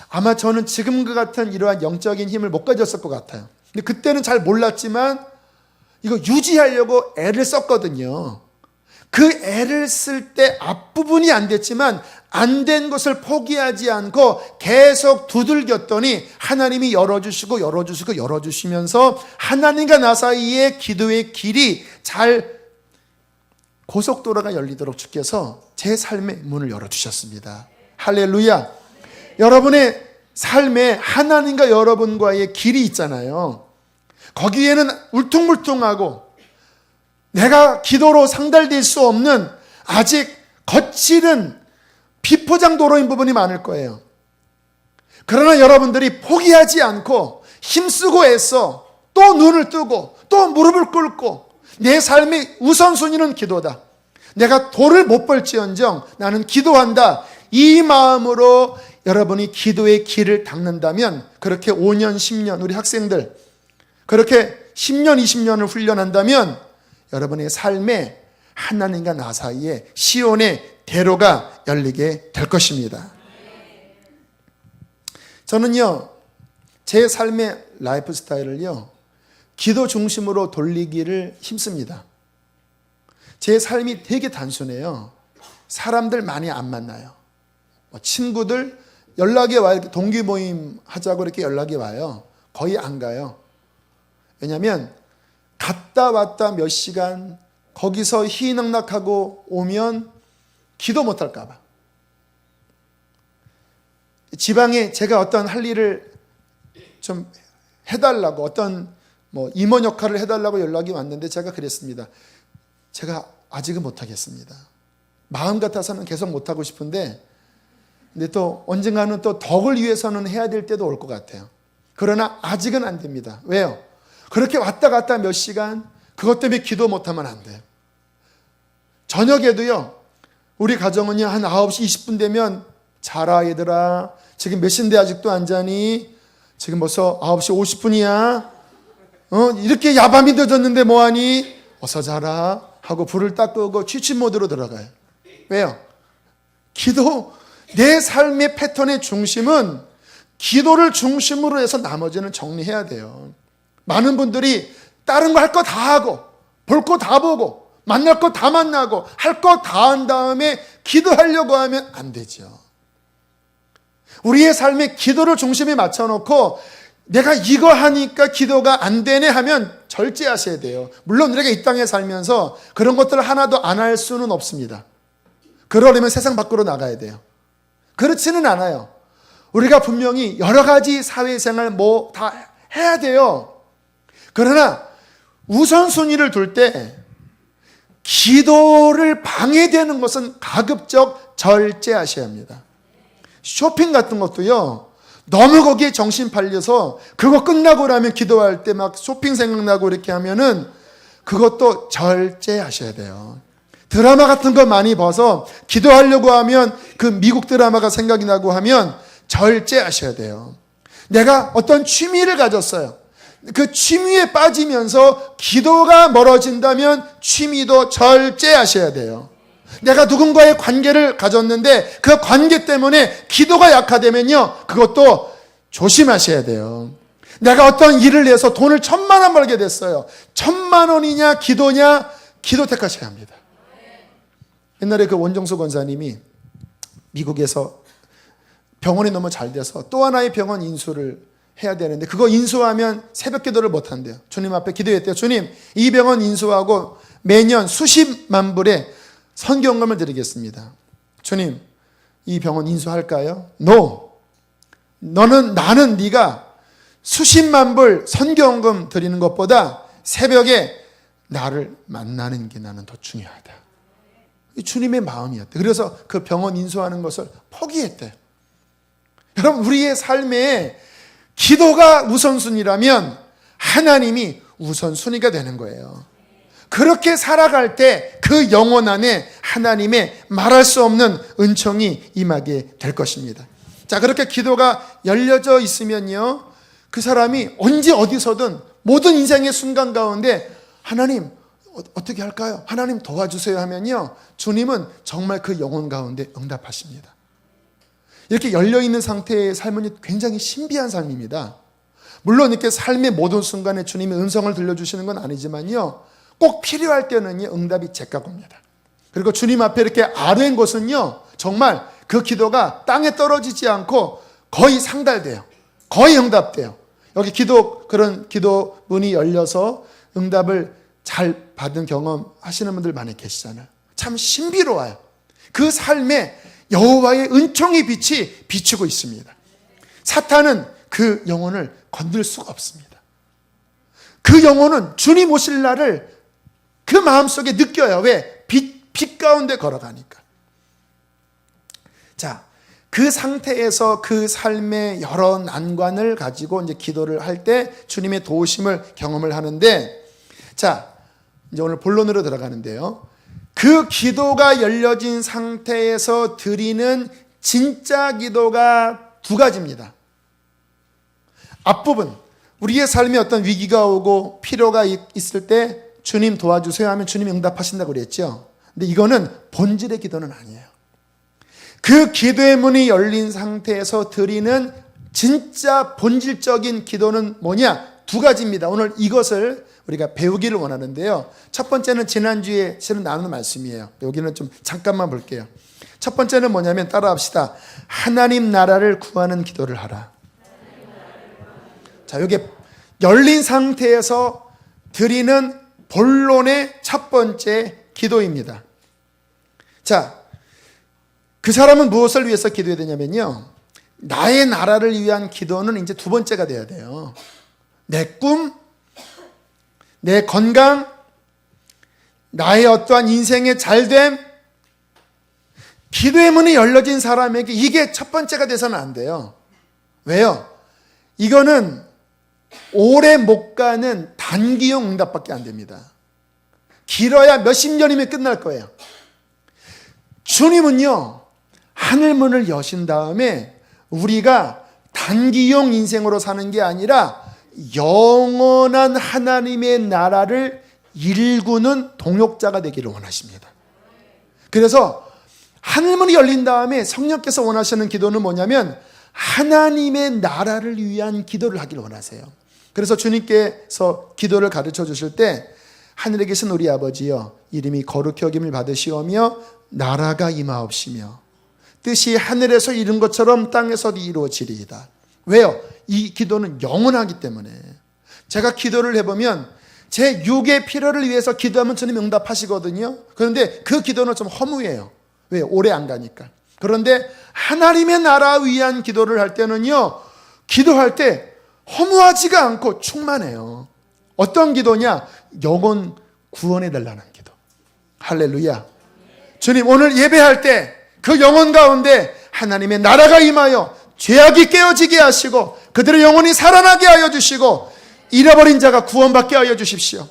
A: 아마 저는 지금과 같은 이러한 영적인 힘을 못 가졌을 것 같아요. 근데 그때는 잘 몰랐지만 이거 유지하려고 애를 썼거든요. 그 애를 쓸 때 앞부분이 안 됐지만 안 된 것을 포기하지 않고 계속 두들겼더니 하나님이 열어주시면서 하나님과 나 사이의 기도의 길이 잘 고속도로가 열리도록 주께서 제 삶의 문을 열어주셨습니다. 할렐루야. 여러분의 삶에 하나님과 여러분과의 길이 있잖아요. 거기에는 울퉁불퉁하고 내가 기도로 상달될 수 없는 아직 거칠은 비포장 도로인 부분이 많을 거예요. 그러나 여러분들이 포기하지 않고 힘쓰고 애써 또 눈을 뜨고 또 무릎을 꿇고 내 삶의 우선순위는 기도다. 내가 돈을 못 벌지언정 나는 기도한다. 이 마음으로 여러분이 기도의 길을 닦는다면, 그렇게 5년, 10년, 우리 학생들 그렇게 10년, 20년을 훈련한다면 여러분의 삶에 하나님과 나 사이에 시온의 대로가 열리게 될 것입니다. 저는요, 제 삶의 라이프 스타일을요, 기도 중심으로 돌리기를 힘씁니다. 제 삶이 되게 단순해요. 사람들 많이 안 만나요. 친구들 연락이 와요. 동기 모임 하자고 이렇게 연락이 와요. 거의 안 가요. 왜냐하면 갔다 왔다 몇 시간 거기서 희희낙낙하고 오면 기도 못할까 봐. 지방에 제가 어떤 할 일을 좀 해달라고, 어떤 임원 역할을 해달라고 연락이 왔는데 제가 그랬습니다. 제가 아직은 못하겠습니다. 마음 같아서는 계속 못하고 싶은데, 근데 또 언젠가는 또 덕을 위해서는 해야 될 때도 올 것 같아요. 그러나 아직은 안 됩니다. 왜요? 그렇게 왔다 갔다 몇 시간, 그것 때문에 기도 못하면 안 돼요. 저녁에도요, 우리 가정은요, 한 9시 20분 되면 자라 얘들아, 지금 몇 시인데 아직도 안 자니? 지금 벌써 9시 50분이야. 이렇게 야밤이 늦었는데 뭐하니? 어서 자라 하고 불을 딱 끄고 취침 모드로 들어가요. 왜요? 기도, 내 삶의 패턴의 중심은 기도를 중심으로 해서 나머지는 정리해야 돼요. 많은 분들이 다른 거 할 거 다 하고 볼 거 다 보고 만날 거 다 만나고 할 거 다 한 다음에 기도하려고 하면 안 되죠. 우리의 삶에 기도를 중심에 맞춰놓고 내가 이거 하니까 기도가 안 되네 하면 절제하셔야 돼요. 물론 우리가 이 땅에 살면서 그런 것들을 하나도 안 할 수는 없습니다. 그러려면 세상 밖으로 나가야 돼요. 그렇지는 않아요. 우리가 분명히 여러 가지 사회생활 다 해야 돼요. 그러나 우선순위를 둘 때 기도를 방해되는 것은 가급적 절제하셔야 합니다. 쇼핑 같은 것도요, 너무 거기에 정신 팔려서 그거 끝나고 나면 기도할 때 막 쇼핑 생각나고 이렇게 하면은 그것도 절제하셔야 돼요. 드라마 같은 거 많이 봐서 기도하려고 하면 그 미국 드라마가 생각이 나고 하면 절제하셔야 돼요. 내가 어떤 취미를 가졌어요. 그 취미에 빠지면서 기도가 멀어진다면 취미도 절제하셔야 돼요. 내가 누군가의 관계를 가졌는데 그 관계 때문에 기도가 약화되면요, 그것도 조심하셔야 돼요. 내가 어떤 일을 해서 돈을 1,000만 원 벌게 됐어요. 1,000만 원이냐 기도냐? 기도 택하셔야 합니다. 옛날에 그 원정수 권사님이 미국에서 병원이 너무 잘 돼서 또 하나의 병원 인수를 해야 되는데 그거 인수하면 새벽 기도를 못 한대요. 주님 앞에 기도했대요. 주님, 이 병원 인수하고 매년 수십만 불의 선교헌금을 드리겠습니다. 주님, 이 병원 인수할까요? No. 나는 네가 수십만 불 선교헌금 드리는 것보다 새벽에 나를 만나는 게 나는 더 중요하다. 주님의 마음이었대. 그래서 그 병원 인수하는 것을 포기했대요. 여러분, 우리의 삶에 기도가 우선순위라면 하나님이 우선순위가 되는 거예요. 그렇게 살아갈 때 그 영혼 안에 하나님의 말할 수 없는 은총이 임하게 될 것입니다. 자, 그렇게 기도가 열려져 있으면요, 그 사람이 언제 어디서든 모든 인생의 순간 가운데 하나님 어떻게 할까요? 하나님 도와주세요 하면요, 주님은 정말 그 영혼 가운데 응답하십니다. 이렇게 열려있는 상태의 삶은 굉장히 신비한 삶입니다. 물론 이렇게 삶의 모든 순간에 주님의 음성을 들려주시는 건 아니지만요, 꼭 필요할 때는요, 응답이 제깍 옵니다. 그리고 주님 앞에 이렇게 아뢰는 것은요, 정말 그 기도가 땅에 떨어지지 않고 거의 상달돼요. 거의 응답돼요. 여기 그런 기도 문이 열려서 응답을 잘 받은 경험 하시는 분들 많이 계시잖아요. 참 신비로워요. 그 삶에 여호와의 은총의 빛이 비추고 있습니다. 사탄은 그 영혼을 건들 수가 없습니다. 그 영혼은 주님 오실 날을 그 마음속에 느껴요. 왜? 빛 가운데 걸어가니까. 자, 그 상태에서 그 삶의 여러 난관을 가지고 이제 기도를 할 때 주님의 도우심을 경험을 하는데, 자, 이제 오늘 본론으로 들어가는데요. 그 기도가 열려진 상태에서 드리는 진짜 기도가 두 가지입니다. 앞부분, 우리의 삶에 어떤 위기가 오고 필요가 있을 때 주님 도와주세요 하면 주님이 응답하신다고 그랬죠. 근데 이거는 본질의 기도는 아니에요. 그 기도의 문이 열린 상태에서 드리는 진짜 본질적인 기도는 뭐냐? 두 가지입니다. 오늘 이것을 우리가 배우기를 원하는데요. 첫 번째는 지난주에 실은 나눈 말씀이에요. 여기는 좀 잠깐만 볼게요. 첫 번째는 뭐냐면 따라합시다. 하나님 나라를 구하는 기도를 하라. 자, 이게 열린 상태에서 드리는 본론의 첫 번째 기도입니다. 자, 그 사람은 무엇을 위해서 기도해야 되냐면요, 나의 나라를 위한 기도는 이제 두 번째가 돼야 돼요. 내 꿈, 내 건강, 나의 어떠한 인생의 잘됨, 기도의 문이 열려진 사람에게 이게 첫 번째가 돼서는 안 돼요. 왜요? 이거는 오래 못 가는 단기용 응답밖에 안 됩니다. 길어야 몇십 년이면 끝날 거예요. 주님은요, 하늘문을 여신 다음에 우리가 단기용 인생으로 사는 게 아니라 영원한 하나님의 나라를 일구는 동역자가 되기를 원하십니다. 그래서 하늘문이 열린 다음에 성령께서 원하시는 기도는 뭐냐면 하나님의 나라를 위한 기도를 하기를 원하세요. 그래서 주님께서 기도를 가르쳐 주실 때 하늘에 계신 우리 아버지여, 이름이 거룩히 여김을 받으시오며 나라가 임하옵시며 뜻이 하늘에서 이룬 것처럼 땅에서도 이루어지리이다. 왜요? 이 기도는 영원하기 때문에. 제가 기도를 해보면 제 육의 필요를 위해서 기도하면 주님이 응답하시거든요. 그런데 그 기도는 좀 허무해요. 왜? 오래 안 가니까. 그런데 하나님의 나라 위한 기도를 할 때는요, 기도할 때 허무하지가 않고 충만해요. 어떤 기도냐? 영혼 구원해달라는 기도. 할렐루야. 주님, 오늘 예배할 때 그 영혼 가운데 하나님의 나라가 임하여 죄악이 깨어지게 하시고 그들의 영혼이 살아나게 하여 주시고 잃어버린 자가 구원받게 하여 주십시오.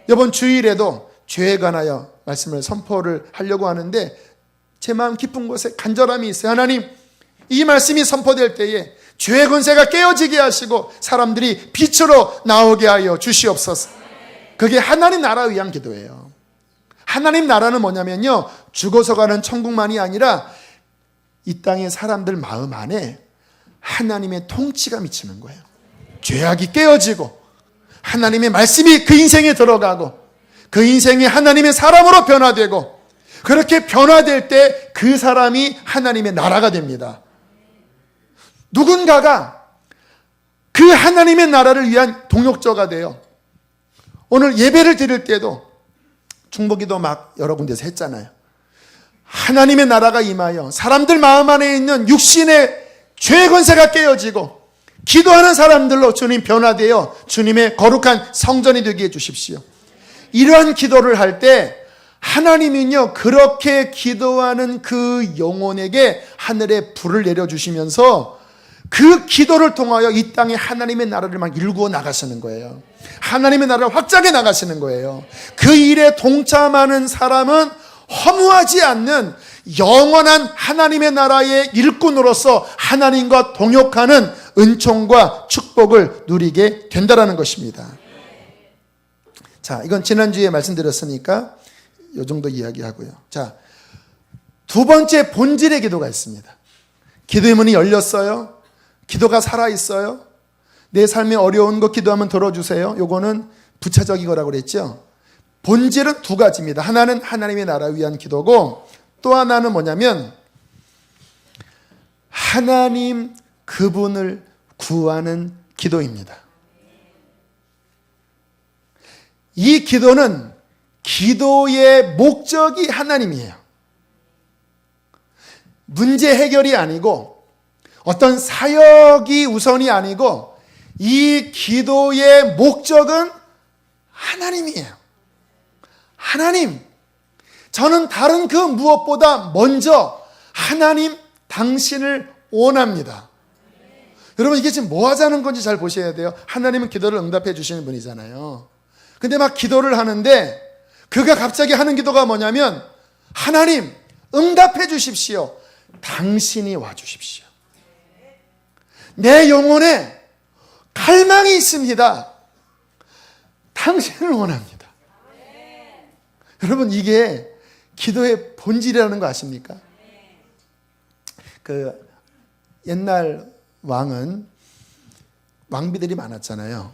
A: 이번 주일에도 죄에 관하여 말씀을 선포를 하려고 하는데 제 마음 깊은 곳에 간절함이 있어요. 하나님, 이 말씀이 선포될 때에 죄의 권세가 깨어지게 하시고 사람들이 빛으로 나오게 하여 주시옵소서. 그게 하나님 나라를 위한 기도예요. 하나님 나라는 뭐냐면요, 죽어서 가는 천국만이 아니라 이 땅의 사람들 마음 안에 하나님의 통치가 미치는 거예요. 죄악이 깨어지고 하나님의 말씀이 그 인생에 들어가고 그 인생이 하나님의 사람으로 변화되고, 그렇게 변화될 때 그 사람이 하나님의 나라가 됩니다. 누군가가 그 하나님의 나라를 위한 동역자가 돼요. 오늘 예배를 드릴 때도 중보기도 막 여러 군데서 했잖아요. 하나님의 나라가 임하여 사람들 마음 안에 있는 육신의 죄의 권세가 깨어지고 기도하는 사람들로 주님 변화되어 주님의 거룩한 성전이 되게 해주십시오. 이러한 기도를 할 때 하나님은요, 그렇게 기도하는 그 영혼에게 하늘의 불을 내려주시면서 그 기도를 통하여 이 땅에 하나님의 나라를 막 일구어 나가시는 거예요. 하나님의 나라를 확장해 나가시는 거예요. 그 일에 동참하는 사람은 허무하지 않는 영원한 하나님의 나라의 일꾼으로서 하나님과 동역하는 은총과 축복을 누리게 된다는 것입니다. 자, 이건 지난주에 말씀드렸으니까 이 정도 이야기하고요. 자, 두 번째 본질의 기도가 있습니다. 기도의 문이 열렸어요. 기도가 살아있어요. 내 삶에 어려운 거 기도하면 들어주세요. 요거는 부차적이거라고 그랬죠. 본질은 두 가지입니다. 하나는 하나님의 나라 위한 기도고, 또 하나는 뭐냐면 하나님 그분을 구하는 기도입니다. 이 기도는 기도의 목적이 하나님이에요. 문제 해결이 아니고 어떤 사역이 우선이 아니고 이 기도의 목적은 하나님이에요. 하나님, 저는 다른 그 무엇보다 먼저 하나님 당신을 원합니다. 여러분, 이게 지금 뭐 하자는 건지 잘 보셔야 돼요. 하나님은 기도를 응답해 주시는 분이잖아요. 근데 막 기도를 하는데 그가 갑자기 하는 기도가 뭐냐면, 하나님 응답해 주십시오. 당신이 와 주십시오. 내 영혼에 갈망이 있습니다. 당신을 원합니다. 여러분, 이게 기도의 본질이라는 거 아십니까? 그 옛날 왕비들이 많았잖아요.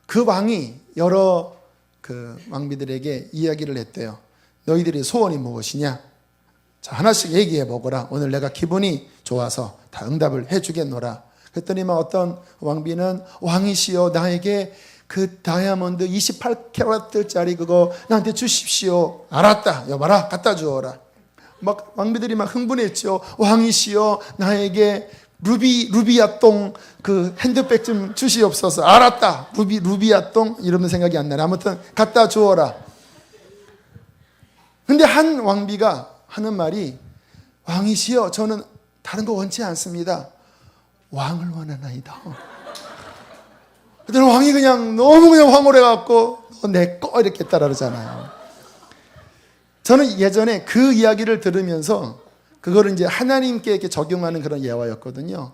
A: 그 왕이 여러 그 왕비들에게 이야기를 했대요. 너희들의 소원이 무엇이냐? 자, 하나씩 얘기해 보거라. 오늘 내가 기분이 좋아서 다 응답을 해 주겠노라. 그랬더니 막 어떤 왕비는, 왕이시여 나에게 그 다이아몬드 28캐럿짜리 그거 나한테 주십시오. 알았다. 여봐라, 갖다 주어라. 막 왕비들이 막 흥분했죠. 왕이시여 나에게 루비아 똥 그 핸드백 좀 주시옵소서. 알았다. 루비아 똥 이러면 생각이 안 나네. 아무튼 갖다 주어라. 근데 한 왕비가 하는 말이, 왕이시여 저는 다른 거 원치 않습니다. 왕을 원하나이다. 그때는 왕이 그냥 너무 그냥 황홀해갖고 너 내 거 이렇게 따라 그러잖아요. 저는 예전에 그 이야기를 들으면서 그거를 이제 하나님께 이렇게 적용하는 그런 예화였거든요.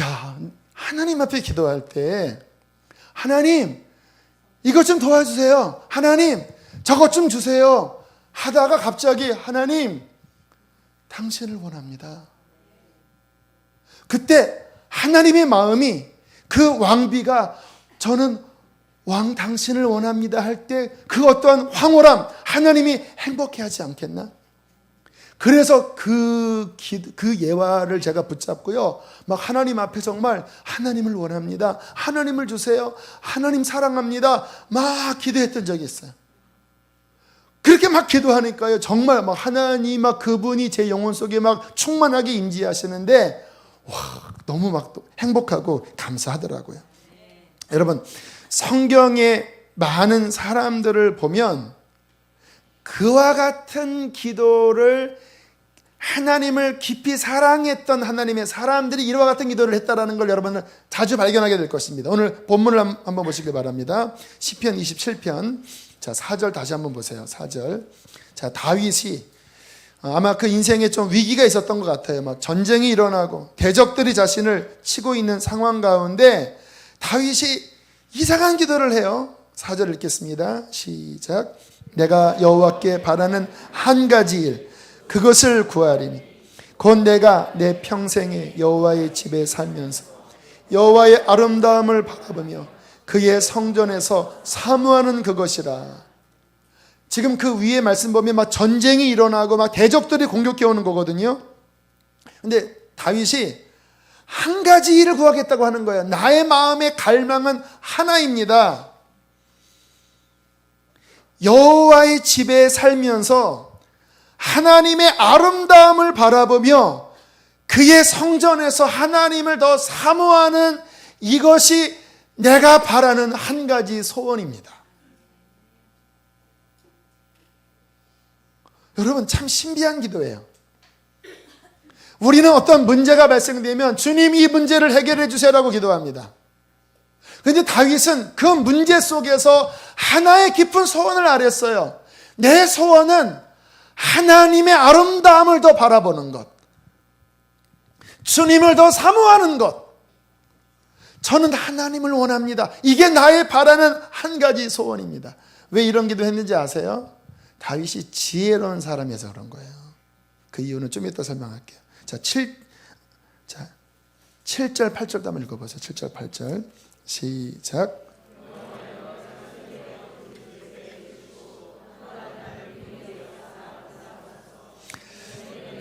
A: 야, 하나님 앞에 기도할 때 하나님 이것 좀 도와주세요. 하나님 저것 좀 주세요. 하다가 갑자기 하나님 당신을 원합니다. 그때 하나님의 마음이 그 왕비가 저는 왕 당신을 원합니다 할 때 그 어떠한 황홀함, 하나님이 행복해하지 않겠나? 그래서 그 예화를 제가 붙잡고요, 막 하나님 앞에 정말 하나님을 원합니다, 하나님을 주세요, 하나님 사랑합니다 막 기도했던 적이 있어요. 그렇게 막 기도하니까요, 정말 막 하나님 막 그분이 제 영혼 속에 막 충만하게 임재하시는데 와, 너무 막 행복하고 감사하더라고요. 여러분, 성경에 많은 사람들을 보면 그와 같은 기도를, 하나님을 깊이 사랑했던 하나님의 사람들이 이와 같은 기도를 했다는 걸 여러분은 자주 발견하게 될 것입니다. 오늘 본문을 한번 보시길 바랍니다. 시편 27편 자, 4절 다시 한번 보세요. 4절. 자, 다윗이 아마 그 인생에 좀 위기가 있었던 것 같아요. 막 전쟁이 일어나고 대적들이 자신을 치고 있는 상황 가운데 다윗이 이상한 기도를 해요. 4절 읽겠습니다. 시작. 내가 여호와께 바라는 한 가지 일, 그것을 구하리니 곧 내가 내 평생에 여호와의 집에 살면서 여호와의 아름다움을 바라보며 그의 성전에서 사모하는 그것이라. 지금 그 위에 말씀 보면 막 전쟁이 일어나고 막 대적들이 공격해 오는 거거든요. 근데 다윗이 한 가지 일을 구하겠다고 하는 거예요. 나의 마음의 갈망은 하나입니다. 여호와의 집에 살면서 하나님의 아름다움을 바라보며 그의 성전에서 하나님을 더 사모하는 이것이 내가 바라는 한 가지 소원입니다. 여러분, 참 신비한 기도예요. 우리는 어떤 문제가 발생되면 주님 이 문제를 해결해 주세요라고 기도합니다. 그런데 다윗은 그 문제 속에서 하나의 깊은 소원을 아랬어요. 내 소원은 하나님의 아름다움을 더 바라보는 것, 주님을 더 사모하는 것. 저는 하나님을 원합니다. 이게 나의 바라는 한 가지 소원입니다. 왜 이런 기도했는지 아세요? 다윗이 지혜로운 사람이어서 그런 거예요. 그 이유는 좀 이따 설명할게요. 자, 7절, 8절도 한번 읽어보세요. 7절, 8절. 시작.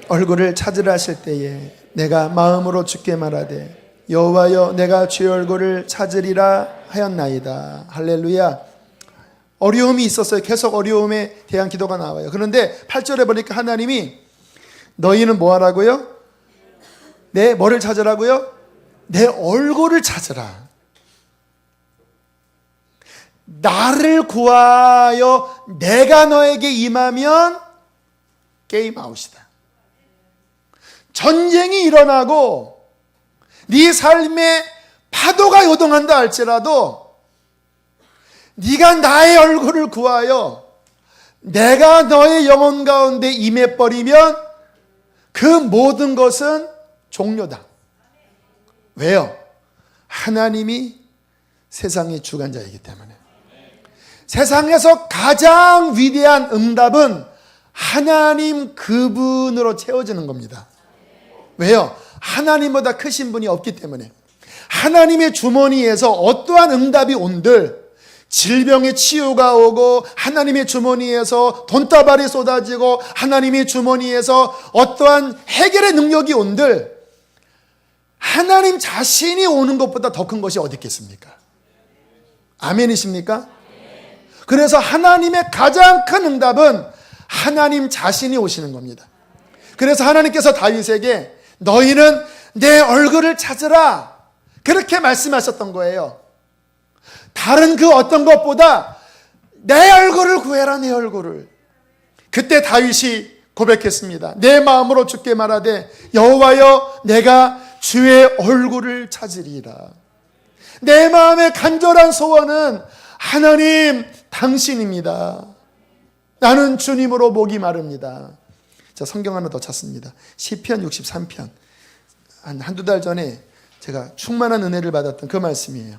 A: 얼굴을 찾으라 하실 때에 내가 마음으로 주께 말하되 여호와여 내가 주의 얼굴을 찾으리라 하였나이다. 할렐루야. 어려움이 있었어요. 계속 어려움에 대한 기도가 나와요. 그런데 8절에 보니까 하나님이 너희는 뭐 하라고요? 내 뭐를 찾으라고요? 내 얼굴을 찾으라. 나를 구하여 내가 너에게 임하면 게임 아웃이다. 전쟁이 일어나고 네 삶에 파도가 요동한다 할지라도 네가 나의 얼굴을 구하여 내가 너의 영혼 가운데 임해버리면 그 모든 것은 종료다. 왜요? 하나님이 세상의 주관자이기 때문에. 세상에서 가장 위대한 응답은 하나님 그분으로 채워지는 겁니다. 왜요? 하나님보다 크신 분이 없기 때문에. 하나님의 주머니에서 어떠한 응답이 온들, 질병의 치유가 오고 하나님의 주머니에서 돈다발이 쏟아지고 하나님의 주머니에서 어떠한 해결의 능력이 온들 하나님 자신이 오는 것보다 더 큰 것이 어디 있겠습니까? 아멘이십니까? 그래서 하나님의 가장 큰 응답은 하나님 자신이 오시는 겁니다. 그래서 하나님께서 다윗에게 너희는 내 얼굴을 찾으라 그렇게 말씀하셨던 거예요. 다른 그 어떤 것보다 내 얼굴을 구해라. 내 얼굴을. 그때 다윗이 고백했습니다. 내 마음으로 주께 말하되 여호와여 내가 주의 얼굴을 찾으리라. 내 마음의 간절한 소원은 하나님 당신입니다. 나는 주님으로 목이 마릅니다. 자, 성경 하나 더 찾습니다. 시편 63편. 한두 달 전에 제가 충만한 은혜를 받았던 그 말씀이에요.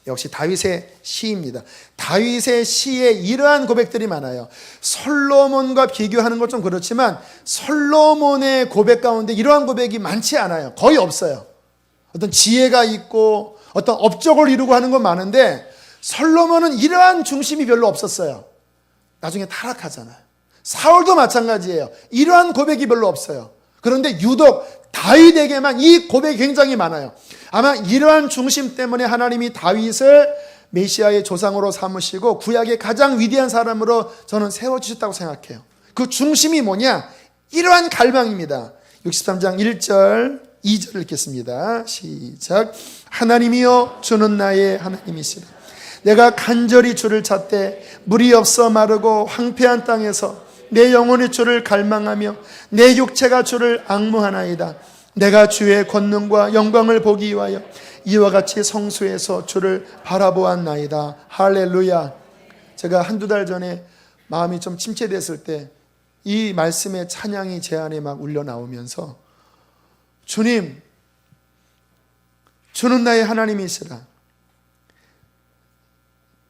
A: 역시 다윗의 시입니다. 다윗의 시에 이러한 고백들이 많아요. 솔로몬과 비교하는 건 좀 그렇지만 솔로몬의 고백 가운데 이러한 고백이 많지 않아요. 거의 없어요. 어떤 지혜가 있고 어떤 업적을 이루고 하는 건 많은데 솔로몬은 이러한 중심이 별로 없었어요. 나중에 타락하잖아요. 사울도 마찬가지예요. 이러한 고백이 별로 없어요. 그런데 유독 다윗에게만 이 고백이 굉장히 많아요. 아마 이러한 중심 때문에 하나님이 다윗을 메시아의 조상으로 삼으시고 구약의 가장 위대한 사람으로 저는 세워주셨다고 생각해요. 그 중심이 뭐냐? 이러한 갈망입니다. 63장 1절 2절 읽겠습니다. 시작. 하나님이여 주는 나의 하나님이시라. 내가 간절히 주를 찾되 물이 없어 마르고 황폐한 땅에서 내 영혼이 주를 갈망하며 내 육체가 주를 앙무하나이다. 내가 주의 권능과 영광을 보기 위하여 이와 같이 성수에서 주를 바라보았나이다. 할렐루야. 제가 한두 달 전에 마음이 좀 침체됐을 때 이 말씀의 찬양이 제 안에 막 울려 나오면서 주님, 주는 나의 하나님이시라.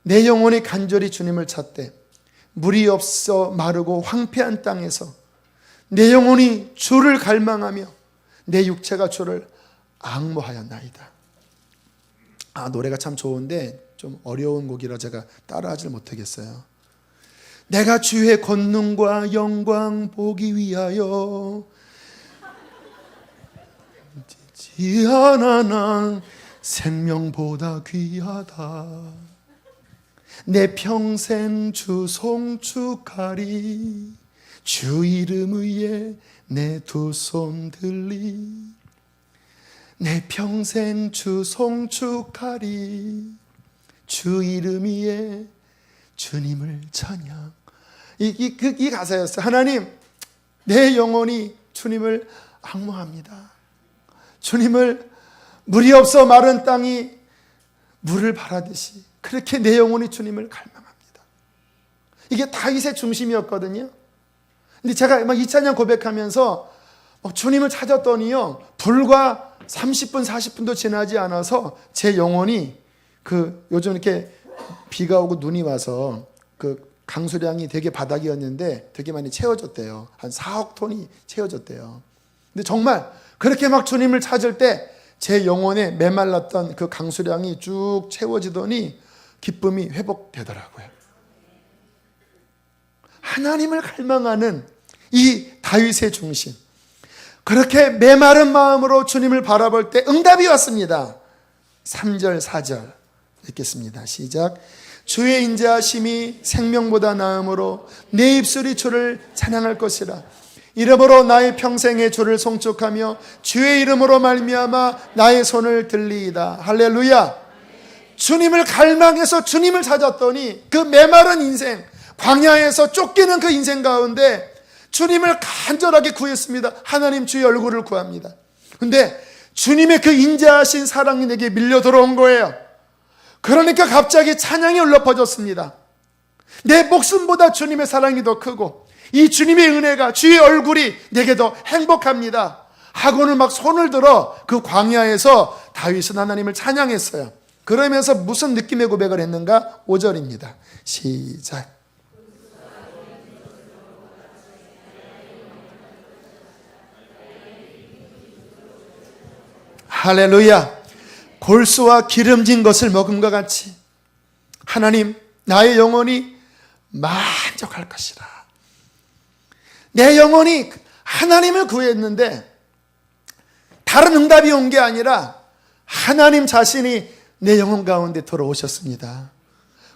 A: 내 영혼이 간절히 주님을 찾되 물이 없어 마르고 황폐한 땅에서 내 영혼이 주를 갈망하며 내 육체가 주를 앙모하였나이다. 노래가 참 좋은데 좀 어려운 곡이라 제가 따라하지 못하겠어요. 내가 주의 권능과 영광 보기 위하여 지 않아 난 생명보다 귀하다. 내 평생 주 송축하리. 주 이름 위에 내 두 손 들리. 내 평생 주 송축하리. 주 이름 위에 주님을 찬양. 이 가사였어요. 하나님, 내 영혼이 주님을 앙모합니다. 주님을, 물이 없어 마른 땅이 물을 바라듯이 그렇게 내 영혼이 주님을 갈망합니다. 이게 다윗의 중심이었거든요. 근데 제가 막 이 찬양 고백하면서 주님을 찾았더니요, 불과 30분, 40분도 지나지 않아서 제 영혼이 요즘 이렇게 비가 오고 눈이 와서 강수량이 되게 바닥이었는데 되게 많이 채워졌대요. 한 4억 톤이 채워졌대요. 근데 정말 그렇게 막 주님을 찾을 때 제 영혼에 메말랐던 그 강수량이 쭉 채워지더니 기쁨이 회복되더라고요. 하나님을 갈망하는 이 다윗의 중심, 그렇게 메마른 마음으로 주님을 바라볼 때 응답이 왔습니다. 3절 4절 읽겠습니다. 시작. 주의 인자하심이 생명보다 나음으로 내 입술이 주를 찬양할 것이라. 이름으로 나의 평생에 주를 송축하며 주의 이름으로 말미암아 나의 손을 들리이다. 할렐루야. 주님을 갈망해서 주님을 찾았더니 그 메마른 인생, 광야에서 쫓기는 그 인생 가운데 주님을 간절하게 구했습니다. 하나님, 주의 얼굴을 구합니다. 근데 주님의 그 인자하신 사랑이 내게 밀려 들어온 거예요. 그러니까 갑자기 찬양이 울려 퍼졌습니다. 내 목숨보다 주님의 사랑이 더 크고 이 주님의 은혜가, 주의 얼굴이 내게 더 행복합니다 하고는 막 손을 들어 그 광야에서 다윗은 하나님을 찬양했어요. 그러면서 무슨 느낌의 고백을 했는가? 5절입니다. 시작. 할렐루야. 골수와 기름진 것을 먹음과 같이 하나님, 나의 영혼이 만족할 것이라. 내 영혼이 하나님을 구했는데 다른 응답이 온 게 아니라 하나님 자신이 내 영혼 가운데 들어오셨습니다.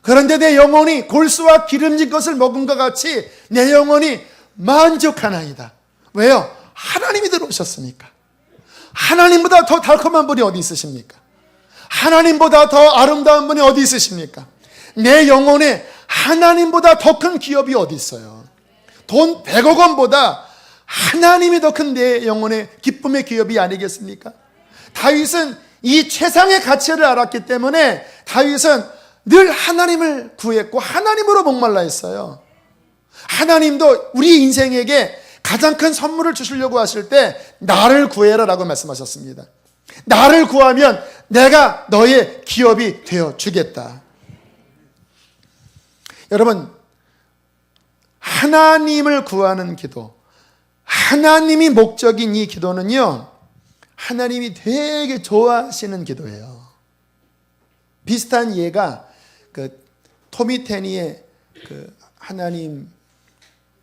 A: 그런데 내 영혼이 골수와 기름진 것을 먹음과 같이 내 영혼이 만족하나이다. 왜요? 하나님이 들어오셨으니까. 하나님보다 더 달콤한 분이 어디 있으십니까? 하나님보다 더 아름다운 분이 어디 있으십니까? 내 영혼에 하나님보다 더 큰 기업이 어디 있어요? 돈 100억 원보다 하나님이 더 큰 내 영혼의 기쁨의 기업이 아니겠습니까? 다윗은 이 최상의 가치를 알았기 때문에 다윗은 늘 하나님을 구했고 하나님으로 목말라 했어요. 하나님도 우리 인생에게 가장 큰 선물을 주시려고 하실 때 나를 구해라 라고 말씀하셨습니다. 나를 구하면 내가 너의 기업이 되어 주겠다. 여러분, 하나님을 구하는 기도, 하나님이 목적인 이 기도는요, 하나님이 되게 좋아하시는 기도예요. 비슷한 예가 토미 테니의 하나님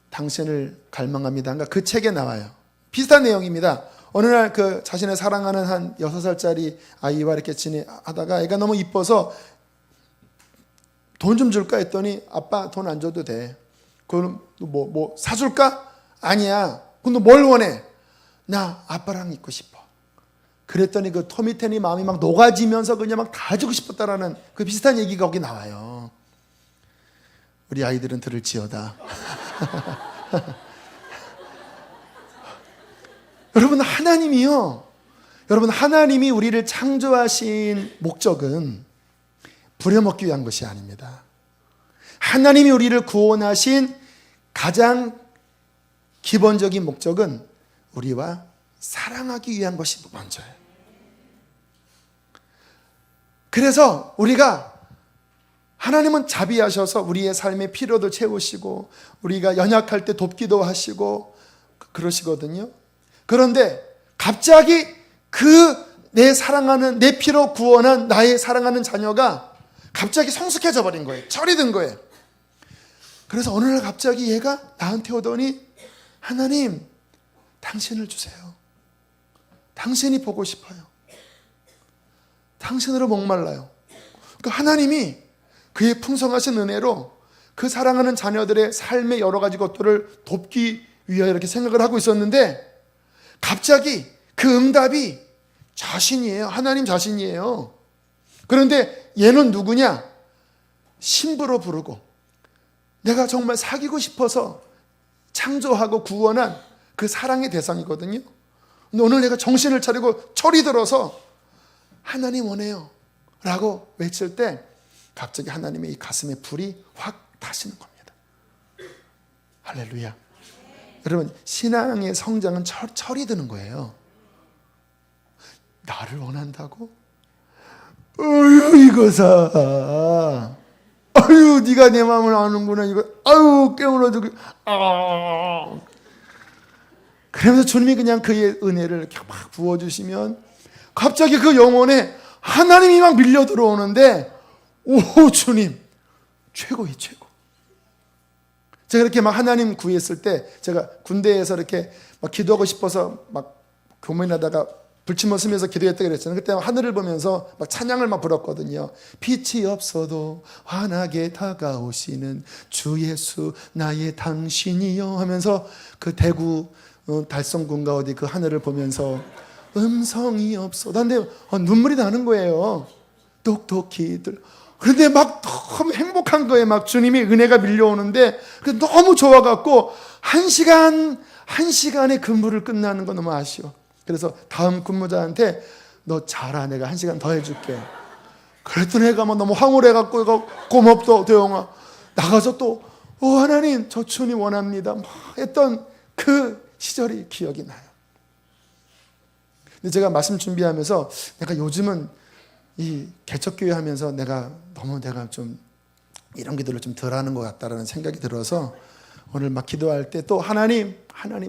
A: 당신을 갈망합니다. 그 책에 나와요. 비슷한 내용입니다. 어느 날 자신의 사랑하는 한 6살짜리 아이와 이렇게 지내다가 애가 너무 이뻐서 돈 좀 줄까 했더니 아빠 돈 안 줘도 돼. 그럼 뭐 사줄까? 아니야. 그럼 너 뭘 원해? 나 아빠랑 있고 싶어. 그랬더니 그 토미 테니 마음이 막 녹아지면서 그냥 막 다 주고 싶었다라는 그 비슷한 얘기가 거기 나와요. 우리 아이들은 들을지어다. 여러분, 하나님이 우리를 창조하신 목적은 부려먹기 위한 것이 아닙니다. 하나님이 우리를 구원하신 가장 기본적인 목적은 우리와 사랑하기 위한 것이 먼저예요. 그래서 우리가 하나님은 자비하셔서 우리의 삶의 필요도 채우시고 우리가 연약할 때 돕기도 하시고 그러시거든요. 그런데 갑자기 내 사랑하는, 내 피로 구원한 나의 사랑하는 자녀가 갑자기 성숙해져 버린 거예요. 철이 든 거예요. 그래서 어느 날 갑자기 얘가 나한테 오더니 하나님, 당신을 주세요. 당신이 보고 싶어요. 당신으로 목말라요. 그러니까 하나님이 그의 풍성하신 은혜로 그 사랑하는 자녀들의 삶의 여러 가지 것들을 돕기 위하여 이렇게 생각을 하고 있었는데 갑자기 그 응답이 자신이에요. 하나님 자신이에요. 그런데 얘는 누구냐? 신부로 부르고 내가 정말 사귀고 싶어서 창조하고 구원한 그 사랑의 대상이거든요. 근데 오늘 내가 정신을 차리고 철이 들어서 하나님 원해요 라고 외칠 때 갑자기 하나님의 이 가슴에 불이 확 타시는 겁니다. 할렐루야. 여러분, 신앙의 성장은 철이 드는 거예요. 나를 원한다고? 어휴, 이거사. 아유, 네가 내 마음을 아는구나. 이거. 아유, 깨물어주고. 그러면서 주님이 그냥 그의 은혜를 이렇게 막 부어주시면 갑자기 그 영혼에 하나님이 막 밀려 들어오는데, 오, 주님, 최고의 최고. 제가 이렇게 막 하나님 구했을 때, 제가 군대에서 이렇게 막 기도하고 싶어서 막 교문하다가 불침을 쓰면서 기도했다 그랬잖아요. 그때 하늘을 보면서 막 찬양을 막 불었거든요. 빛이 없어도 환하게 다가오시는 주 예수 나의 당신이요 하면서 그 대구 달성군가 어디 그 하늘을 보면서 음성이 없어. 근데 눈물이 나는 거예요. 똑똑히들. 그런데 막 너무 행복한 거예요. 막 주님이 은혜가 밀려오는데 너무 좋아갖고 한 시간의 근무를 끝나는 거 너무 아쉬워. 그래서 다음 근무자한테 너 자라, 내가 한 시간 더 해줄게. 그랬더니 애가 막 너무 황홀해갖고 고맙다 대영아. 나가서 또 하나님 저 주님 원합니다 막 했던 그 시절이 기억이 나요. 근데 제가 말씀 준비하면서 내가 요즘은 이 개척교회 하면서 내가 좀 이런 기도를 좀 덜 하는 것 같다라는 생각이 들어서 오늘 막 기도할 때 또 하나님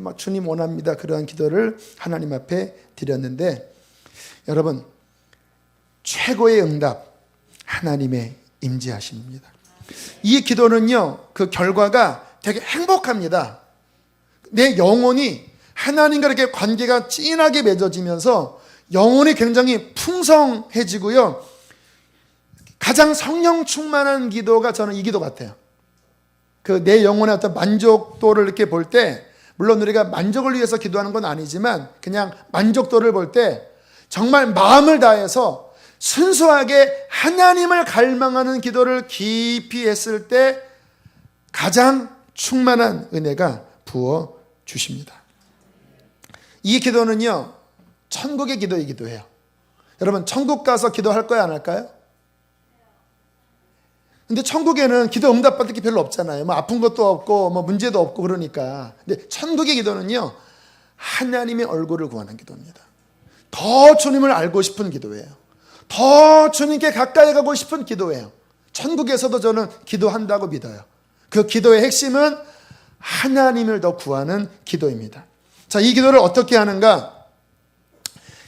A: 막 주님 원합니다. 그러한 기도를 하나님 앞에 드렸는데 여러분, 최고의 응답 하나님의 임재하심입니다. 이 기도는요, 그 결과가 되게 행복합니다. 내 영혼이 하나님과 이렇게 관계가 진하게 맺어지면서 영혼이 굉장히 풍성해지고요. 가장 성령 충만한 기도가 저는 이 기도 같아요. 그 내 영혼의 어떤 만족도를 이렇게 볼 때, 물론 우리가 만족을 위해서 기도하는 건 아니지만 그냥 만족도를 볼 때 정말 마음을 다해서 순수하게 하나님을 갈망하는 기도를 깊이 했을 때 가장 충만한 은혜가 부어 주십니다. 이 기도는요, 천국의 기도이기도 해요. 여러분, 천국 가서 기도할 거야, 안 할까요? 근데 천국에는 기도 응답받을 게 별로 없잖아요. 뭐 아픈 것도 없고 뭐 문제도 없고 그러니까. 근데 천국의 기도는요, 하나님의 얼굴을 구하는 기도입니다. 더 주님을 알고 싶은 기도예요. 더 주님께 가까이 가고 싶은 기도예요. 천국에서도 저는 기도한다고 믿어요. 그 기도의 핵심은 하나님을 더 구하는 기도입니다. 자, 이 기도를 어떻게 하는가?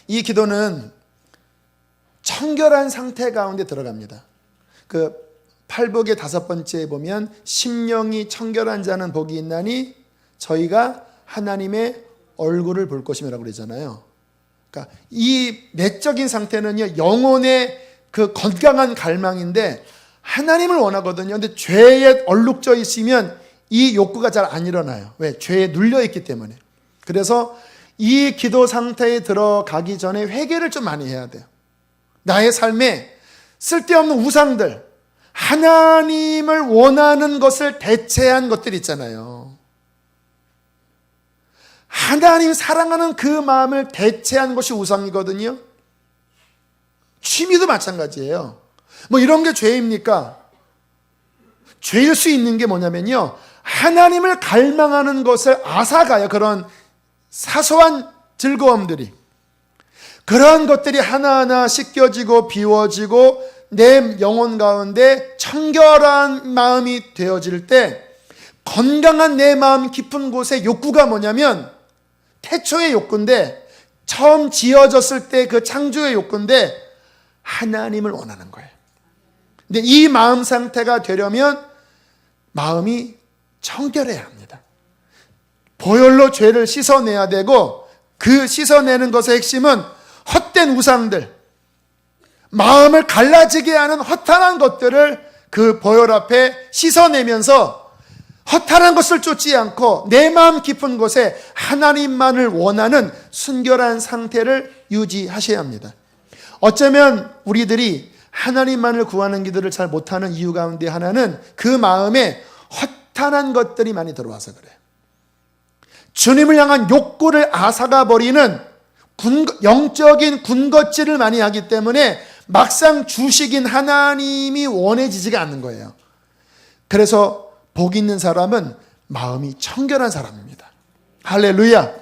A: 이 기도는 청결한 상태 가운데 들어갑니다. 그 팔복의 5번째에 보면 심령이 청결한 자는 복이 있나니 저희가 하나님의 얼굴을 볼 것이라고 그러잖아요. 그러니까 이 내적인 상태는요, 영혼의 그 건강한 갈망인데 하나님을 원하거든요. 근데 죄에 얼룩져 있으면 이 욕구가 잘 안 일어나요. 왜? 죄에 눌려 있기 때문에. 그래서 이 기도 상태에 들어가기 전에 회개를 좀 많이 해야 돼요. 나의 삶에 쓸데없는 우상들, 하나님을 원하는 것을 대체한 것들 있잖아요. 하나님 사랑하는 그 마음을 대체한 것이 우상이거든요. 취미도 마찬가지예요. 뭐 이런 게 죄입니까? 죄일 수 있는 게 뭐냐면요, 하나님을 갈망하는 것을 앗아가요. 그런 사소한 즐거움들이, 그러한 것들이 하나하나 씻겨지고 비워지고 내 영혼 가운데 청결한 마음이 되어질 때, 건강한 내 마음 깊은 곳에 욕구가 뭐냐면 태초의 욕구인데, 처음 지어졌을 때 그 창조의 욕구인데 하나님을 원하는 거예요. 근데 이 마음 상태가 되려면 마음이 청결해야 합니다. 보혈로 죄를 씻어내야 되고, 그 씻어내는 것의 핵심은 헛된 우상들, 마음을 갈라지게 하는 허탄한 것들을 그 보혈 앞에 씻어내면서 허탄한 것을 쫓지 않고 내 마음 깊은 곳에 하나님만을 원하는 순결한 상태를 유지하셔야 합니다. 어쩌면 우리들이 하나님만을 구하는 기도를 잘 못하는 이유 가운데 하나는 그 마음에 허탄한 것들이 많이 들어와서 그래요. 주님을 향한 욕구를 앗아가 버리는 영적인 군것질을 많이 하기 때문에 막상 주시긴 하나님이 원해지지가 않는 거예요. 그래서 복 있는 사람은 마음이 청결한 사람입니다. 할렐루야.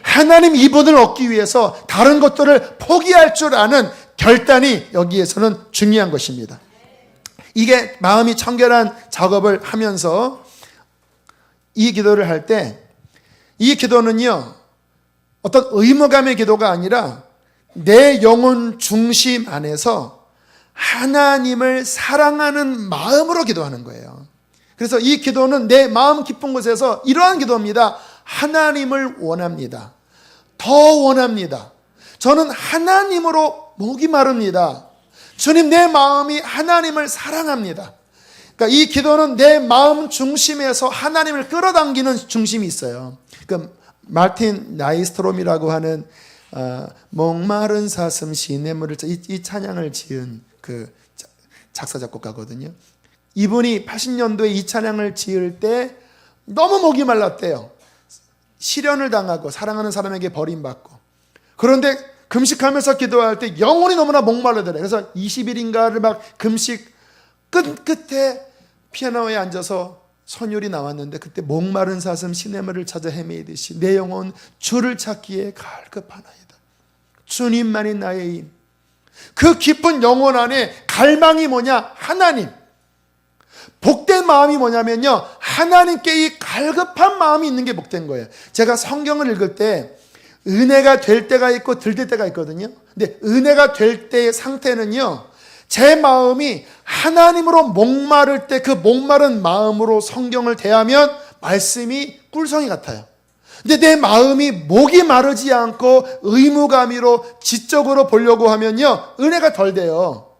A: 하나님 이분을 얻기 위해서 다른 것들을 포기할 줄 아는 결단이 여기에서는 중요한 것입니다. 이게 마음이 청결한 작업을 하면서 이 기도를 할 때, 이 기도는요, 어떤 의무감의 기도가 아니라 내 영혼 중심 안에서 하나님을 사랑하는 마음으로 기도하는 거예요. 그래서 이 기도는 내 마음 깊은 곳에서 이러한 기도입니다. 하나님을 원합니다. 더 원합니다. 저는 하나님으로 목이 마릅니다. 주님, 내 마음이 하나님을 사랑합니다. 그러니까 이 기도는 내 마음 중심에서 하나님을 끌어당기는 중심이 있어요. 그 마틴 나이스트롬이라고 하는 목마른 사슴 시냇물을, 이 찬양을 지은 그 작사 작곡가거든요. 이분이 80년도에 이 찬양을 지을 때 너무 목이 말랐대요. 시련을 당하고 사랑하는 사람에게 버림받고. 그런데 금식하면서 기도할 때 영혼이 너무나 목말라더래. 그래서 20일인가를 막 금식 끝에 피아노에 앉아서 선율이 나왔는데, 그때 목마른 사슴 시냇물을 찾아 헤매이듯이 내 영혼 주를 찾기에 갈급하나이다. 주님만이 나의 힘. 그 깊은 영혼 안에 갈망이 뭐냐? 하나님. 복된 마음이 뭐냐면요, 하나님께 이 갈급한 마음이 있는 게 복된 거예요. 제가 성경을 읽을 때 은혜가 될 때가 있고 들 때가 있거든요. 근데 은혜가 될 때의 상태는요, 제 마음이 하나님으로 목마를 때 그 목마른 마음으로 성경을 대하면 말씀이 꿀성이 같아요. 근데 내 마음이 목이 마르지 않고 의무감으로 지적으로 보려고 하면요, 은혜가 덜 돼요.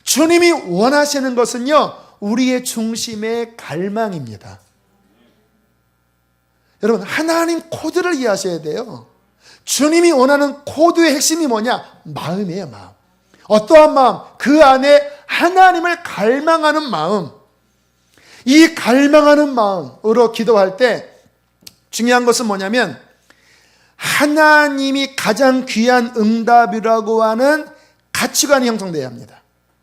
A: 주님이 원하시는 것은요, 우리의 중심의 갈망입니다. 여러분, 하나님 코드를 이해하셔야 돼요. 주님이 원하는 코드의 핵심이 뭐냐? 마음이에요, 마음. 어떠한 마음? 그 안에 하나님을 갈망하는 마음. 이 갈망하는 마음으로 기도할 때 중요한 것은 뭐냐면, 하나님이 가장 귀한 응답이라고 하는 가치관이 형성되어야 합니다.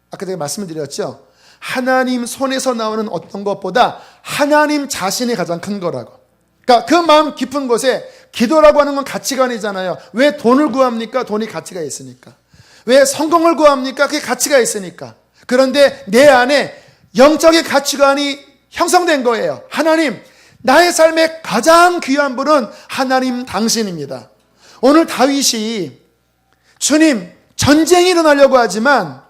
A: 아까 제가 말씀을 드렸죠. 하나님 손에서 나오는 어떤 것보다 하나님 자신이 가장 큰 거라고. 그러니까 그 마음 깊은 곳에 기도라고 하는 건 가치관이잖아요. 왜 돈을 구합니까? 돈이 가치가 있으니까. 왜 성공을 구합니까? 그게 가치가 있으니까. 그런데 내 안에 영적인 가치관이 형성된 거예요. 하나님, 나의 삶의 가장 귀한 분은 하나님 당신입니다. 오늘 다윗이 주님, 전쟁이 일어나려고 하지만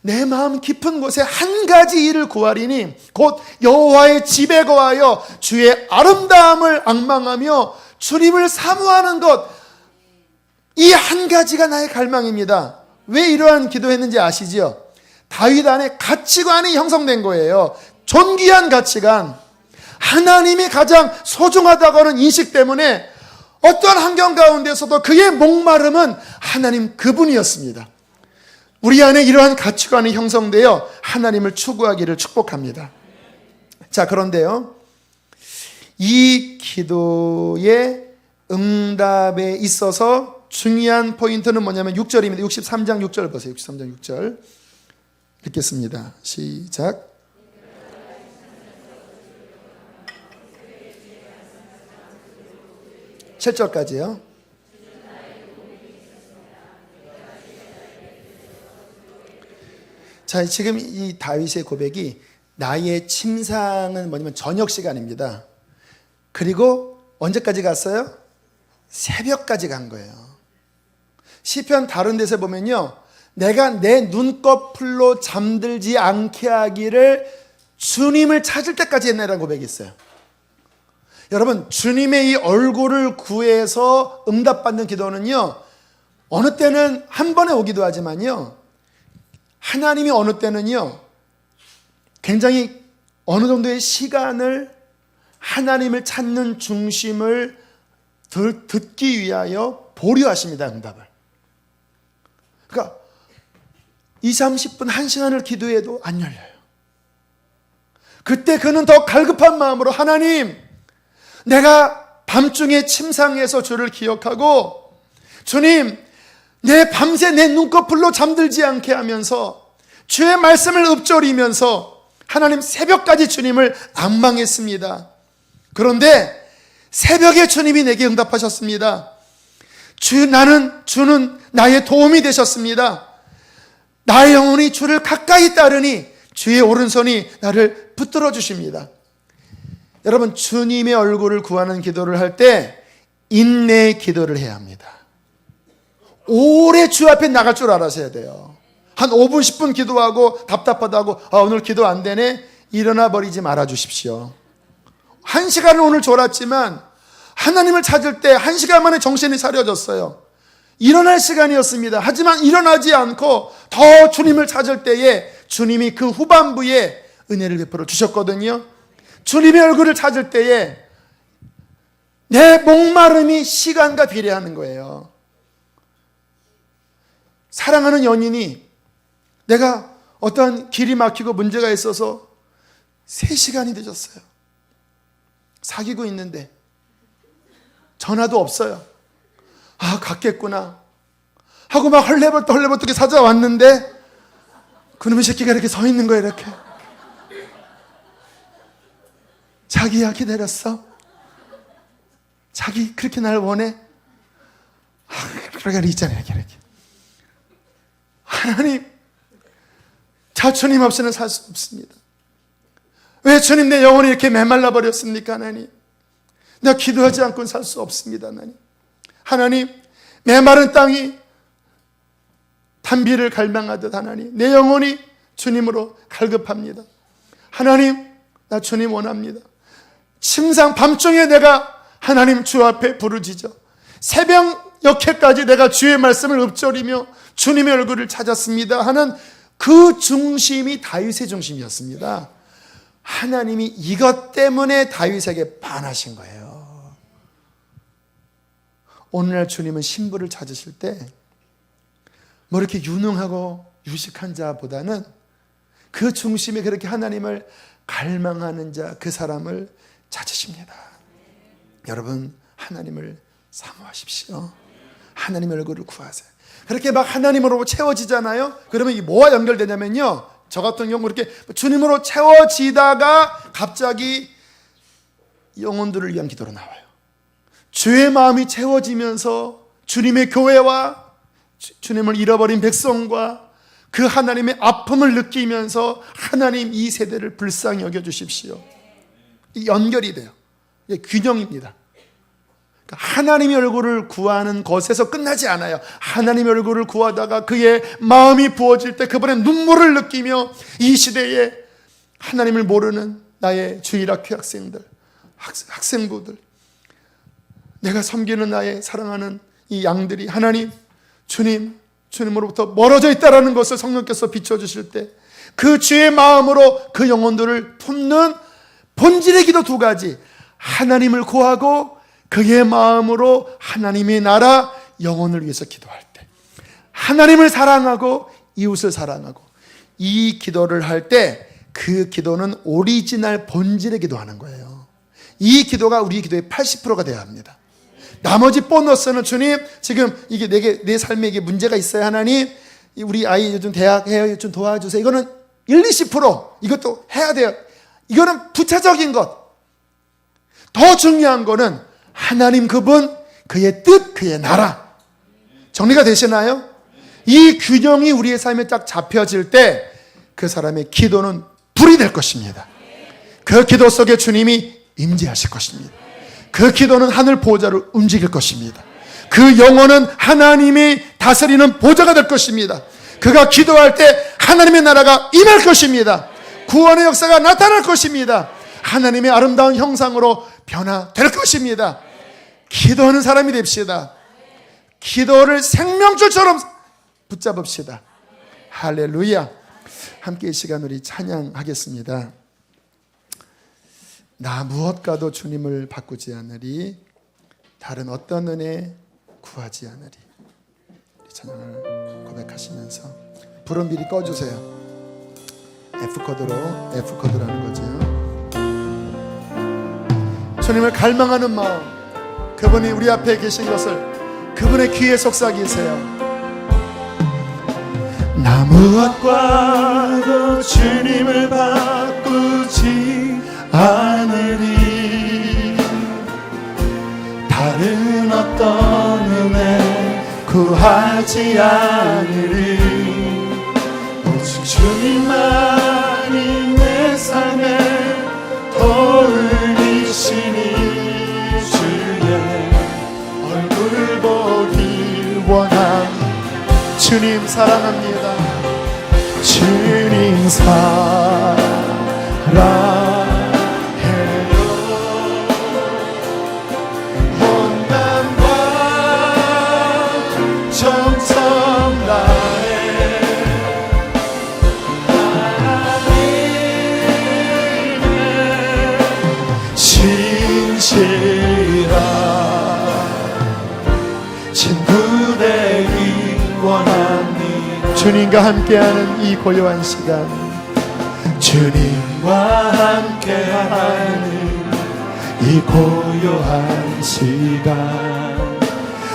A: 내 마음 깊은 곳에 한 가지 일을 구하리니 곧 여호와의 집에 거하여 주의 아름다움을 앙망하며 주님을 사모하는 것, 이 한 가지가 나의 갈망입니다. 왜 이러한 기도했는지 아시지요? 다윗 안에 가치관이 형성된 거예요. 존귀한 가치관, 하나님이 가장 소중하다고 하는 인식 때문에 어떤 환경 가운데서도 그의 목마름은 하나님 그분이었습니다. 우리 안에 이러한 가치관이 형성되어 하나님을 추구하기를 축복합니다. 자, 그런데요, 이 기도의 응답에 있어서 중요한 포인트는 뭐냐면 6절입니다. 63장 6절 보세요. 63장 6절 읽겠습니다. 시작. 7절까지요. 자, 지금 이 다윗의 고백이 나의 침상은 뭐냐면 저녁 시간입니다. 그리고 언제까지 갔어요? 새벽까지 간 거예요. 시편 다른 데서 보면요, 내가 내 눈꺼풀로 잠들지 않게 하기를 주님을 찾을 때까지 했네라는 고백이 있어요. 여러분, 주님의 이 얼굴을 구해서 응답받는 기도는요, 어느 때는 한 번에 오기도 하지만요, 하나님이 어느 때는요, 굉장히 어느 정도의 시간을 하나님을 찾는 중심을 듣기 위하여 보류하십니다, 응답을. 그러니까 20, 30분, 1시간을 기도해도 안 열려요. 그때 그는 더 갈급한 마음으로 하나님, 내가 밤중에 침상에서 주를 기억하고 주님, 내 밤새 내 눈꺼풀로 잠들지 않게 하면서 주의 말씀을 읊조리면서 하나님 새벽까지 주님을 앙망했습니다. 그런데 새벽에 주님이 내게 응답하셨습니다. 주는 나의 도움이 되셨습니다. 나의 영혼이 주를 가까이 따르니 주의 오른손이 나를 붙들어 주십니다. 여러분, 주님의 얼굴을 구하는 기도를 할 때 인내의 기도를 해야 합니다. 오래 주 앞에 나갈 줄 알아서야 돼요. 한 5분 10분 기도하고 답답하다고 오늘 기도 안 되네, 일어나 버리지 말아 주십시오. 1시간을 오늘 졸았지만 하나님을 찾을 때 1시간 만에 정신이 차려졌어요. 일어날 시간이었습니다. 하지만 일어나지 않고 더 주님을 찾을 때에 주님이 그 후반부에 은혜를 베풀어 주셨거든요. 주님의 얼굴을 찾을 때에 내 목마름이 시간과 비례하는 거예요. 사랑하는 연인이 내가 어떠한 길이 막히고 문제가 있어서 3시간이 늦었어요. 사귀고 있는데 전화도 없어요. 갔겠구나 하고 막 헐레벌떡 찾아왔는데 그놈의 새끼가 이렇게 서 있는 거예요. 이렇게. 자기야, 기다렸어? 자기 그렇게 날 원해? 그러니까 있잖아요. 이렇게. 하나님, 주님 없이는 살 수 없습니다. 왜 주님 내 영혼이 이렇게 메말라 버렸습니까? 하나님, 내가 기도하지 않고는 살 수 없습니다. 하나님, 메마른 땅이 단비를 갈망하듯 하나님, 내 영혼이 주님으로 갈급합니다. 하나님, 나 주님 원합니다. 침상 밤중에 내가 하나님 주 앞에 부르짖어 새벽 역회까지 내가 주의 말씀을 읊조리며 주님의 얼굴을 찾았습니다 하는 그 중심이 다윗의 중심이었습니다. 하나님이 이것 때문에 다윗에게 반하신 거예요. 오늘날 주님은 신부를 찾으실 때 뭐 이렇게 유능하고 유식한 자보다는 그 중심에 그렇게 하나님을 갈망하는 자, 그 사람을 찾으십니다. 여러분, 하나님을 사모하십시오. 하나님의 얼굴을 구하세요. 그렇게 막 하나님으로 채워지잖아요. 그러면 이게 뭐와 연결되냐면요, 저 같은 경우 이렇게 주님으로 채워지다가 갑자기 영혼들을 위한 기도로 나와요. 주의 마음이 채워지면서 주님의 교회와 주님을 잃어버린 백성과 그 하나님의 아픔을 느끼면서 하나님, 이 세대를 불쌍히 여겨주십시오. 연결이 돼요. 이게 균형입니다. 그러니까 하나님의 얼굴을 구하는 것에서 끝나지 않아요. 하나님의 얼굴을 구하다가 그의 마음이 부어질 때 그분의 눈물을 느끼며 이 시대에 하나님을 모르는 나의 주일학교 학생들, 학생부들, 내가 섬기는 나의 사랑하는 이 양들이 하나님, 주님으로부터 멀어져 있다는 것을 성령께서 비춰주실 때 그 주의 마음으로 그 영혼들을 품는 본질의 기도 2가지, 하나님을 구하고 그의 마음으로 하나님의 나라 영혼을 위해서 기도할 때, 하나님을 사랑하고 이웃을 사랑하고, 이 기도를 할 때 그 기도는 오리지널 본질의 기도하는 거예요. 이 기도가 우리 기도의 80%가 되어야 합니다. 나머지 보너스는 주님, 지금 이게 내 삶에 이게 문제가 있어요. 하나님, 우리 아이 요즘 대학 해요, 좀 도와주세요. 이거는 1, 20% 이것도 해야 돼요. 이거는 부차적인 것. 더 중요한 거는 하나님, 그분 그의 뜻, 그의 나라. 정리가 되시나요? 이 균형이 우리의 삶에 딱 잡혀질 때 그 사람의 기도는 불이 될 것입니다. 그 기도 속에 주님이 임재하실 것입니다. 그 기도는 하늘 보좌를 움직일 것입니다. 그 영혼은 하나님이 다스리는 보좌가 될 것입니다. 그가 기도할 때 하나님의 나라가 임할 것입니다. 구원의 역사가 나타날 것입니다. 하나님의 아름다운 형상으로 변화될 것입니다. 기도하는 사람이 됩시다. 기도를 생명줄처럼 붙잡읍시다. 할렐루야. 함께 이 시간 우리 찬양하겠습니다. 나 무엇과도 주님을 바꾸지 않으리, 다른 어떤 은혜 구하지 않으리. 우리 찬양을 고백하시면서 불은 미리 꺼주세요. F코드라는 거죠. 주님을 갈망하는 마음, 그분이 우리 앞에 계신 것을 그분의 귀에 속삭이세요. 나 무엇과도 주님을 바꾸지 않으리, 다른 어떤 은혜 구하지 않으리, 오직 주님만이 내 삶의 도움이시니 주의 얼굴 보기 원함. 주님 사랑합니다. 주님 사랑해요. 온맘과 정성 다해 하나님의 신실한 친구 되기 원합니다. 주님과 함께하는 이 고요한 시간, 주님과 함께하는 이 고요한 시간,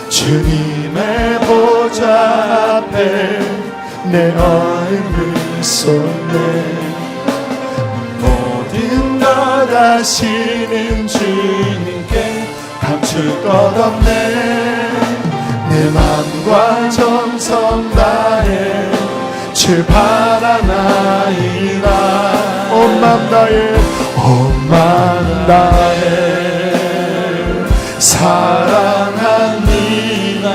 A: 주님의 보좌 앞에 내 얼굴 쏟네, 모든 것 아시는 주님께 감출 것 없네. 내 맘과 정성 다해 주 바라나이다. 온 맘 다해 사랑합니다.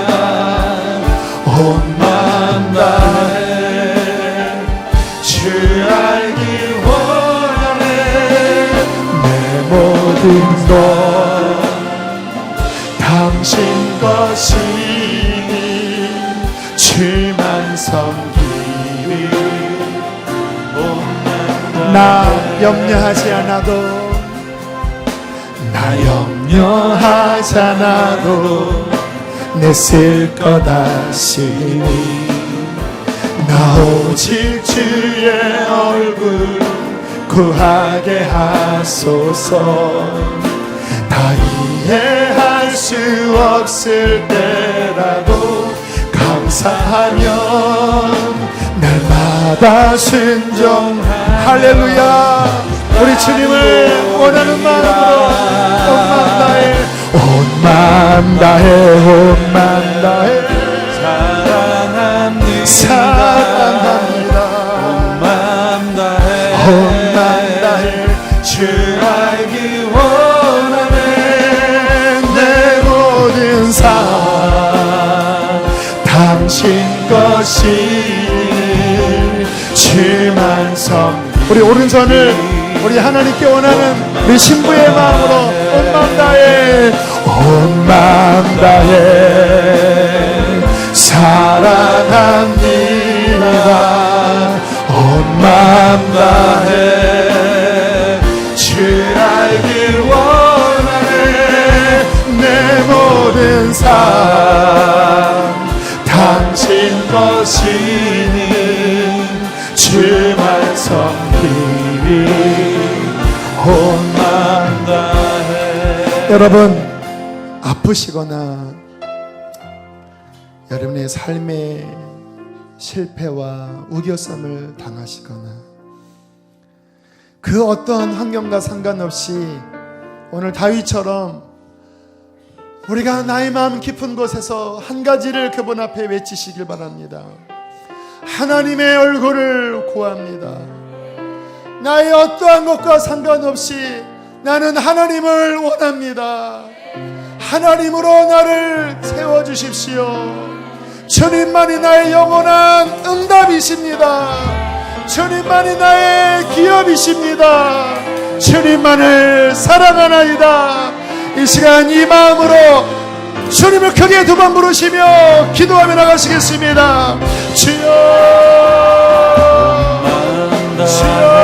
A: 온 맘 다해 주 알기 원하네. 내 모든 것 당신 것이 주만 섬기리. 나 염려하지 않아도, 나 염려하지 않아도 내 쓸 것 아시니, 나 오직 주의 얼굴 구하게 하소서. 다 이해할 수 없을 때라도 감사하며 날마다 순종하. 할렐루야. 우리 주님을 원하는 마음으로 온 맘 다해 사랑합니다. 온 맘 다해 주 알기 원하네. 내 모든 삶 당신 것이 주만 섬. 우리 오른손을 우리 하나님께 원하는 우리 신부의 마음으로 온 맘 다해 사랑합니다. 온 맘 다해 주 알길 원하네. 내 모든 삶 당신 것이니 주만 섬기리. 온 맘 다해. 여러분 아프시거나 여러분의 삶의 실패와 우겨쌈을 당하시거나 그 어떠한 환경과 상관없이 오늘 다윗처럼 우리가 나의 마음 깊은 곳에서 한 가지를 그분 앞에 외치시길 바랍니다. 하나님의 얼굴을 구합니다. 나의 어떠한 것과 상관없이 나는 하나님을 원합니다. 하나님으로 나를 채워주십시오. 주님만이 나의 영원한 응답이십니다. 주님만이 나의 기업이십니다. 주님만을 사랑하나이다. 이 시간 이 마음으로 주님을 크게 두 번 부르시며 기도하며 나가시겠습니다. 주여, 주여.